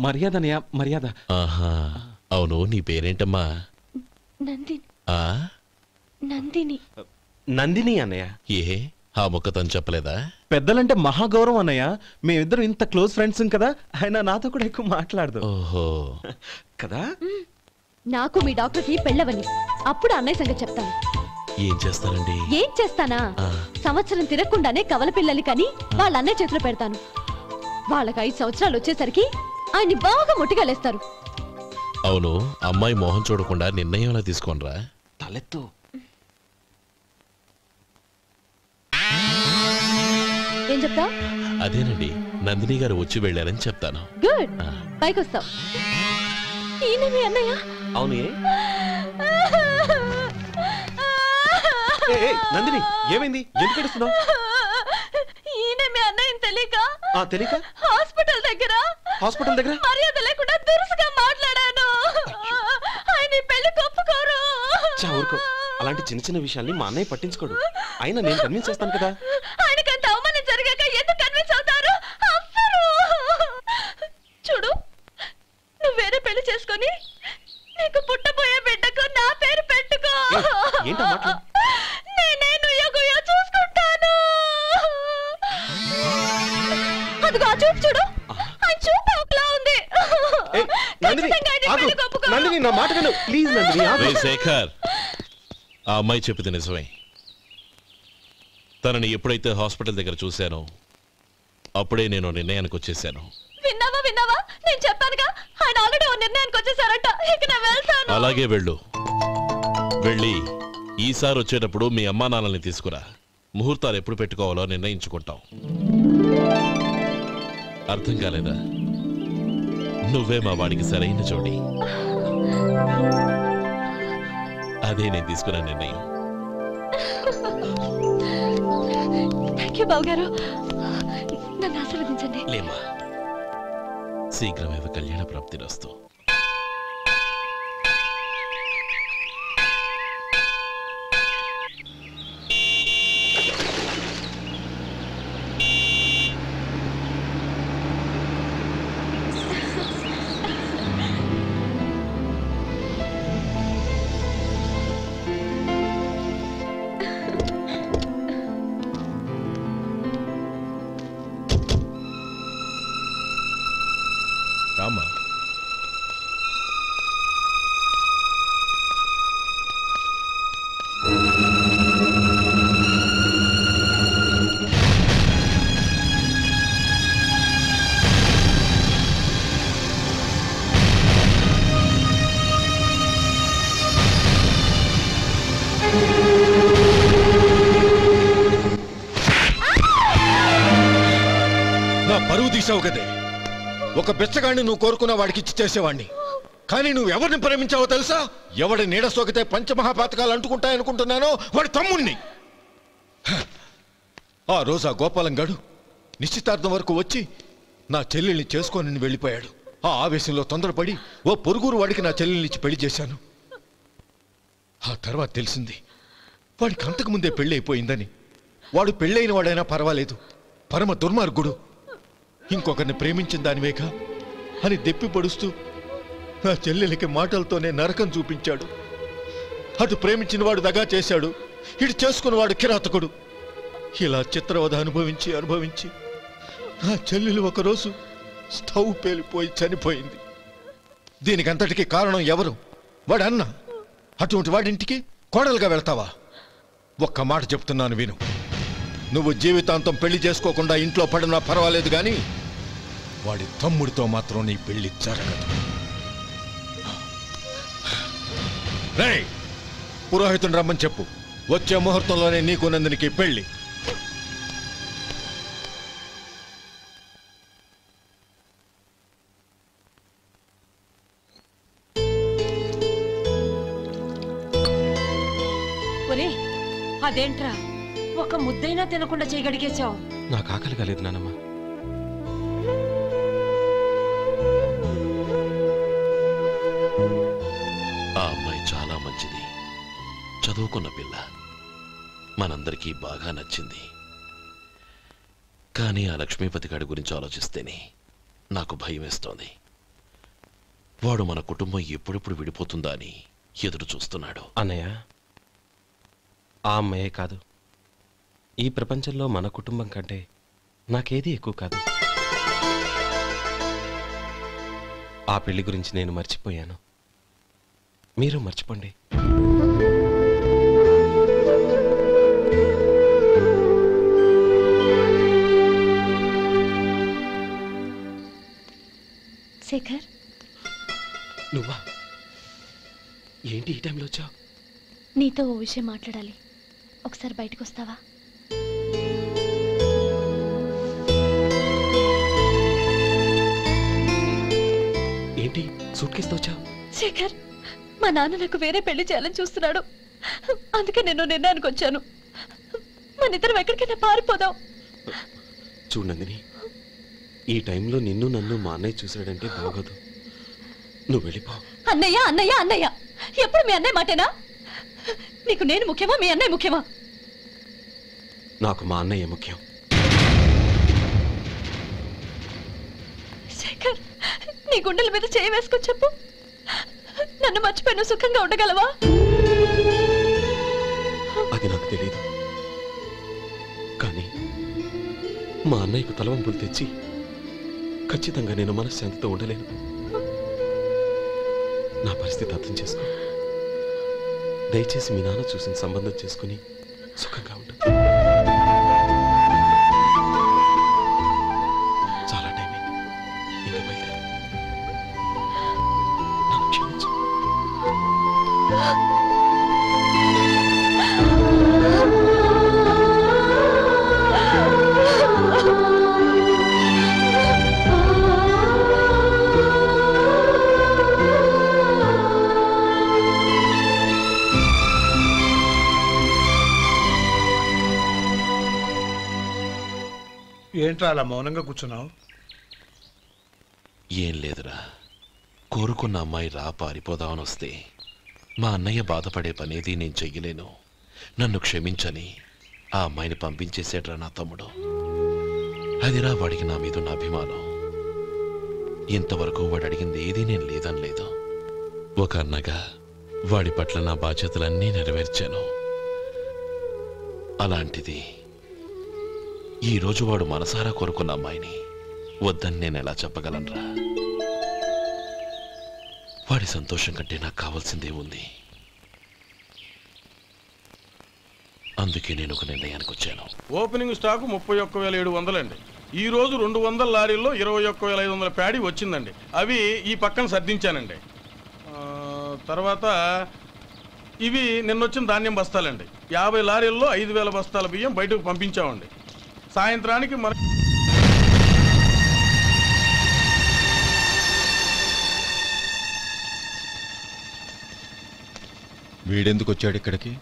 మర్యాద అన్నయ్య, మర్యాద. ఆహా, అవును. నీ పేరేంటమ్మా? నందిని. నందిని అన్నయ్య. ఏ, ఆ ముక్క తను చెప్పలేదా? పెద్దలంటే మహాగౌరవం అన్నయ్య. మేమిద్దరం ఇంత క్లోజ్ ఫ్రెండ్స్ కదా, ఆయన నాతో కూడా ఎక్కువ మాట్లాడదు. ఓహో కదా. నాకు మీ డాక్టర్కి పెళ్ళవని అప్పుడు అన్నయ్య సంగతి చెప్తాను. ఏం చేస్తారండి? ఏం చేస్తానా? సంవత్సరం తిరగకుండానే కవల పిల్లలు కని వాళ్ళ అన్నయ్య చేతిలో పెడతాను. వాళ్ళకి 5 సంవత్సరాలు వచ్చేసరికి ఆయన్ని బాగా ముట్టిగలేస్తారు. అవును, అమ్మాయి మోహం చూడకుండా నిర్ణయం ఎలా తీసుకోనరా? తలెత్తు. ఏం చెప్తా? అదేనండి, నందిని గారు వచ్చి వెళ్ళారని చెప్తాను. గుడ్, పైకి వస్తావు. ఈయన మీ అన్నయ్య? అవును. నందిని, ఏమైంది? ఎందుకు ఏడుస్తున్నావు? ఈయన మీ అన్నయ్యని తెలియక తెలియక హాస్పిటల్ దగ్గర మర్యాద లేకుండా దురుసుగా మాట్లాడాను. ఆయన పెళ్లి ఒప్పుకోరు. ఊరుకో, అలాంటి చిన్న చిన్న విషయాల్ని మా అన్నయ్య పట్టించుకోడు. అయినా నేను కన్విన్స్ చేస్తాను కదా. ఆయనకంత అవమానం జరిగాక ఎందుకు కన్విన్స్ అవుతారు? చూడు, నువ్వు వేరే పెళ్లి చేసుకొని నీకు పుట్టబోయే బిడ్డకు నా పేరు పెట్టుకో. నేనే నుయ్యగుయ్య చూసుకుంటాను. అదిగో ఆ చూపు చూడు, ఆయన చూపు ఒకలా ఉంది. నందిని, నా మాట విను ప్లీజ్. నందిని, శేఖర్, ఆ అమ్మాయి చెప్పింది నిజమే. తనని ఎప్పుడైతే హాస్పిటల్ దగ్గర చూశానో అప్పుడే నేను నిర్ణయానికి వచ్చేసాను. విన్నావా? నేను చెప్పానుగా, ఆయన ఆల్రెడీ ఓ నిర్ణయానికి వచ్చేసారట. ఇక నేను వెళ్తాను. అలాగే వెళ్ళు. వెళ్ళి ఈసారి వచ్చేటప్పుడు మీ అమ్మా నాన్నల్ని తీసుకురా. ముహూర్తాలు ఎప్పుడు పెట్టుకోవాలో నిర్ణయించుకుంటాం. అర్థం కాలేదా? నువ్వే మా వాడికి సరైన జోడి. అదే నేను తీసుకున్న నిర్ణయం. థ్యాంక్ యూ బావగారు, నన్ను ఆశీర్వదించండి. లేమా, శీఘ్రమేవ కళ్యాణ ప్రాప్తిరస్తు. పరువు తీసావు కదే. ఒక బెచ్చగాడిని నువ్వు కోరుకున్న వాడికి ఇచ్చి చేసేవాడిని. కానీ నువ్వు ఎవరిని ప్రేమించావో తెలుసా? ఎవడి నీడ సోకితే పంచమహాపాతకాలు అంటుకుంటాయనుకుంటున్నానో వాడి తమ్ముణ్ణి. ఆ రోజు ఆ గోపాలం గాడు నిశ్చితార్థం వరకు వచ్చి నా చెల్లెల్ని చేసుకొని వెళ్ళిపోయాడు. ఆ ఆవేశంలో తొందరపడి ఓ పొరుగురు వాడికి నా చెల్లెల్నిచ్చి పెళ్లి చేశాను. ఆ తర్వాత తెలిసింది వాడికి అంతకుముందే పెళ్లి అయిపోయిందని. వాడు పెళ్ళైన వాడైనా పర్వాలేదు, పరమ దుర్మార్గుడు. ఇంకొకరిని ప్రేమించిన దానివేగా అని దెప్పి పడుస్తూ నా చెల్లెలకి మాటలతోనే నరకం చూపించాడు. అటు ప్రేమించిన వాడు దగా చేశాడు, ఇటు చేసుకున్నవాడు కిరాతకుడు. ఇలా చిత్రవధ అనుభవించి అనుభవించి నా చెల్లెలు ఒకరోజు స్టవ్ పేలిపోయి చనిపోయింది. దీనికంతటికీ కారణం ఎవరు? వాడు అన్న. అటువంటి వాడింటికి కోడలుగా వెళ్తావా? ఒక్క మాట చెప్తున్నాను విను. నువ్వు జీవితాంతం పెళ్లి చేసుకోకుండా ఇంట్లో పడినా పర్వాలేదు, కానీ వాడి తమ్ముడితో మాత్రం నీ పెళ్లి జరగదు. రేయ్, పురోహితుని రమ్మని చెప్పు. వచ్చే ముహూర్తంలోనే నీకు నందినికి పెళ్లి. అదేంట్రా ఒక ముద్దైనా తినకుండా చేయగడిగేశావు? నాకు ఆకలి కాలేదు నానమ్మ. ఆ అమ్మాయి చాలా మంచిది, చదువుకున్న పిల్ల, మనందరికీ బాగా నచ్చింది. కానీ ఆ లక్ష్మీపతి గారి గురించి ఆలోచిస్తేనే నాకు భయం వేస్తోంది. వాడు మన కుటుంబం ఎప్పుడెప్పుడు విడిపోతుందా అని ఎదురు చూస్తున్నాడు. అన్నయ్య, ఆ అమ్మాయే కాదు, ఈ ప్రపంచంలో మన కుటుంబం కంటే నాకేది ఎక్కువ కాదు. ఆ పెళ్లి గురించి నేను మర్చిపోయాను, మీరు మర్చిపోండి. శేఖర్, నువ్వా? ఏంటి ఈ టైంలో వచ్చావు? నీతో ఓ విషయం మాట్లాడాలి, ఒకసారి బయటకు వస్తావా? ఏంటి సూట్ కేసుతో వచ్చావు? శేఖర్, మా నాన్న నాకు వేరే పెళ్లి చేయాలని చూస్తున్నాడు. అందుకే నేను నిర్ణయానికి వచ్చాను. మన ఇద్దరం ఎక్కడికైనా పారిపోదాం. చూడండి, ఈ టైంలో నిన్ను నన్ను మా అన్నయ్య చూశాడంటే బాగోదు. నువ్వు వెళ్ళిపో. అన్నయ్య అన్నయ్య అన్నయ్య, ఎప్పుడు మీ అన్నయ్య మాటేనా? నీకు నేను ముఖ్యమా, మీ అన్నయ్య ముఖ్యమా? నాకు మా అన్నయ్య ముఖ్యం. శేఖర్, నీ గుండెల మీద చేయి వేసుకొని చెప్పు, నన్ను మర్చిపోయిన సుఖంగా ఉండగలవా? అది నాకు తెలియదు, కానీ మా అన్నయ్యకు తలవంపులు తెచ్చి ఖచ్చితంగా నేను మనశ్శాంతితో ఉండలేను. నా పరిస్థితి అర్థం చేసుకో. దయచేసి మీ నాన్న చూసిన సంబంధం చేసుకుని సుఖంగా ఉండు. చాలా టైం అయింది, ఇంకా బయలుదేరు. నన్ను క్షమించు. ఏంట్రా అలా మౌనంగా కూర్చున్నావు? ఏం లేదురా, కోరుకున్న అమ్మాయి రా పారిపోదామని వస్తే మా అన్నయ్య బాధపడే పనేది నేను చెయ్యలేను, నన్ను క్షమించని ఆ అమ్మాయిని పంపించేసాడ్రా నా తమ్ముడు. అదిరా వాడికి నా మీద ఉన్న అభిమానం. ఇంతవరకు వాడు అడిగింది ఏదీ నేను లేదని లేదు. ఒక అన్నగా వాడి పట్ల నా బాధ్యతలన్నీ నెరవేర్చాను. అలాంటిది ఈరోజు వాడు మనసారా కోరుకున్న అమ్మాయిని వద్దని నేను ఎలా చెప్పగలనురా? వాడి సంతోషం కంటే నాకు కావాల్సిందే ఉంది. అందుకే నేను ఒక నిర్ణయానికి వచ్చాను. ఓపెనింగ్ స్టాకు 31,700 అండి. ఈ రోజు 200 లారీల్లో 21,500 ప్యాడీ వచ్చిందండి. అవి ఈ పక్కన సర్దించానండి. తర్వాత ఇవి నిన్నొచ్చిన ధాన్యం బస్తాలండి. 50 లారీల్లో 5,000 బస్తాల బియ్యం బయటకు పంపించామండి. సాయంత్రానికి మన వీడెందుకు వచ్చాడు ఇక్కడికి?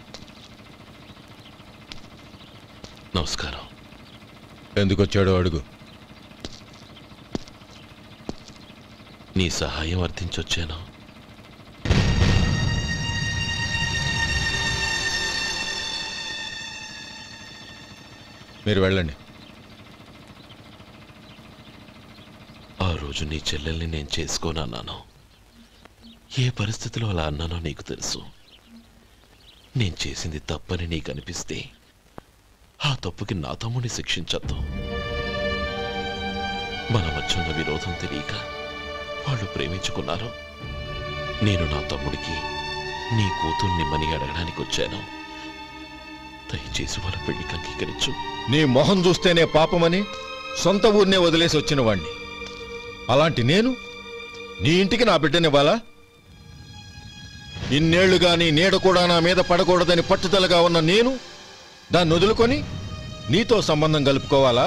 నమస్కారం. ఎందుకు వచ్చాడో అడుగు. నీ సహాయం అర్థించొచ్చాను. మీరు వెళ్ళండి. ఆ రోజు నీ చెల్లెల్ని నేను చేసుకోనన్నాను. ఏ పరిస్థితిలో అలా అన్నానో నీకు తెలుసు. నేను చేసింది తప్పని నీకు అనిపిస్తే ఆ తప్పుకి నా తమ్ముడిని శిక్షించద్దు. మన మధ్య ఉన్న విరోధం తెలియక వాళ్ళు ప్రేమించుకున్నారు. నేను నా తమ్ముడికి నీ కూతుర్ని మని అడగడానికి వచ్చాను. దయచేసి వాళ్ళ పెళ్లికి అంగీకరించు. నీ మొహం చూస్తేనే పాపమని సొంత ఊరినే వదిలేసి వచ్చిన వాణ్ణి. అలాంటి నేను నీ ఇంటికి నా బిడ్డనివ్వాలా? ఇన్నేళ్లుగా నీ నీడ కూడా నా మీద పడకూడదని పట్టుదలగా ఉన్న నేను దాన్ని వదులుకొని నీతో సంబంధం కలుపుకోవాలా?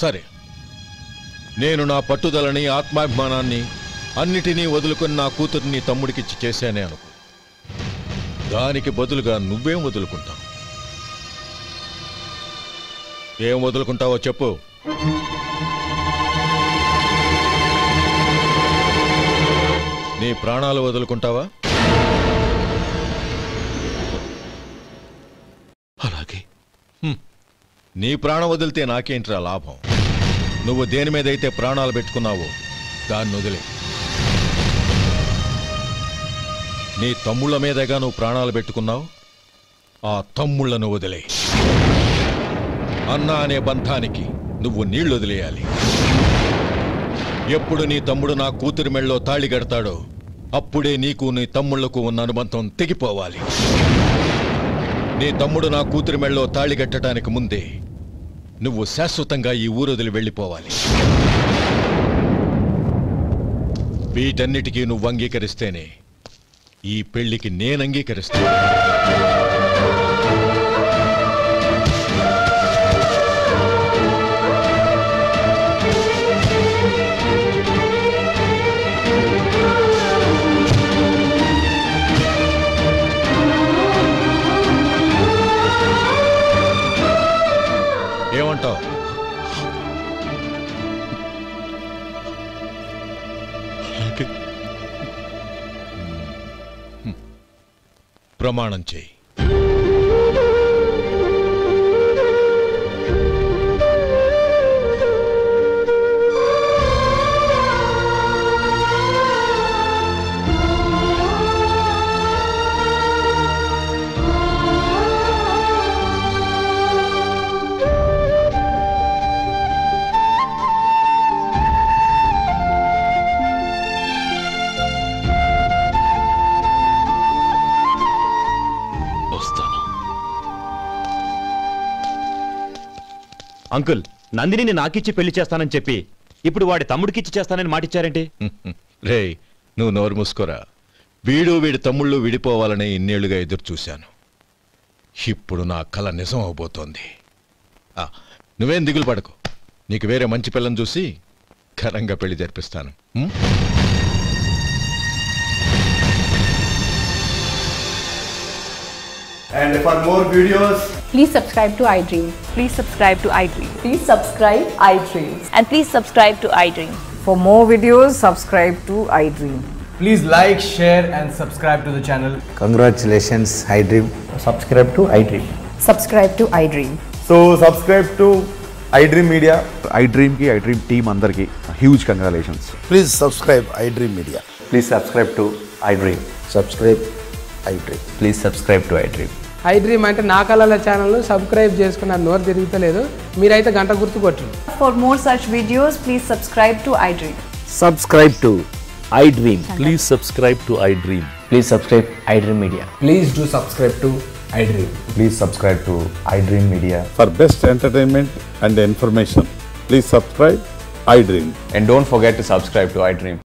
సరే, నేను నా పట్టుదలని ఆత్మాభిమానాన్ని అన్నిటినీ వదులుకొని నా కూతుర్ని తమ్ముడికిచ్చి చేశానే అనుకో. దానికి బదులుగా నువ్వేం వదులుకుంటావు? ఏం వదులుకుంటావో చెప్పు. నీ ప్రాణాలు వదులుకుంటావా? అలాగే. నీ ప్రాణం వదిలితే నాకేంట్రా లాభం? నువ్వు దేని మీదైతే ప్రాణాలు పెట్టుకున్నావో దాన్ని వదిలే. నీ తమ్ముళ్ళ మీదగా నువ్వు ప్రాణాలు పెట్టుకున్నావు. ఆ తమ్ముళ్లను వదిలే. అన్న అనే బంధానికి నువ్వు నీళ్లు వదిలేయాలి. ఎప్పుడు నీ తమ్ముడు నా కూతురి మెళ్ళలో తాళి కడతాడో అప్పుడే నీకు నీ తమ్ముళ్లకు ఉన్న అనుబంధం తెగిపోవాలి. నీ తమ్ముడు నా కూతురి మెళ్ళలో తాళి కట్టడానికి ముందే నువ్వు శాశ్వతంగా ఈ ఊరొదిలి వెళ్ళిపోవాలి. వీటన్నిటికీ నువ్వు అంగీకరిస్తేనే ఈ పెళ్లికి నేను అంగీకరిస్తాను. ఏమంటావు? ప్రమాణం చేయి. అంకుల్, నందిని నాకిచ్చి పెళ్లి చేస్తానని చెప్పి ఇప్పుడు వాడి తమ్ముడికిచ్చి చేస్తానని మాటిచ్చారేంటి? రే, నువ్వు నోరు మూసుకోరా. వీడి తమ్ముళ్ళు విడిపోవాలని ఇన్నేళ్లుగా ఎదురు చూశాను. ఇప్పుడు నా కల నిజం అవబోతోంది. నువ్వేం దిగులు పడకు. నీకు వేరే మంచి పిల్లని చూసి ఘనంగా పెళ్లి జరిపిస్తాను. And for more videos, please subscribe to iDream. Please subscribe to iDream. Please subscribe iDream. And please subscribe to iDream. For more videos, subscribe to iDream. please like, share and subscribe to the channel. Congratulations, iDream. Subscribe to iDream. Subscribe to iDream. So subscribe to iDream Media. iDream ki iDream team andarki huge congratulations. Please subscribe iDream Media. Please subscribe to iDream. Subscribe iDream. Please subscribe to iDream. iDream అంటే నా కళల ఛానల్ సబ్స్క్రైబ్ చేసుకున్న నోరు తిరుగుతలేదు. మీరైతే గంట గుర్తు కొట్టండి. For more such videos, please subscribe to iDream. Subscribe to iDream. Please subscribe to iDream. Please subscribe iDream Media. Please do subscribe to iDream. Please subscribe to iDream Media. For best entertainment and information, please subscribe iDream. And don't forget to subscribe to iDream.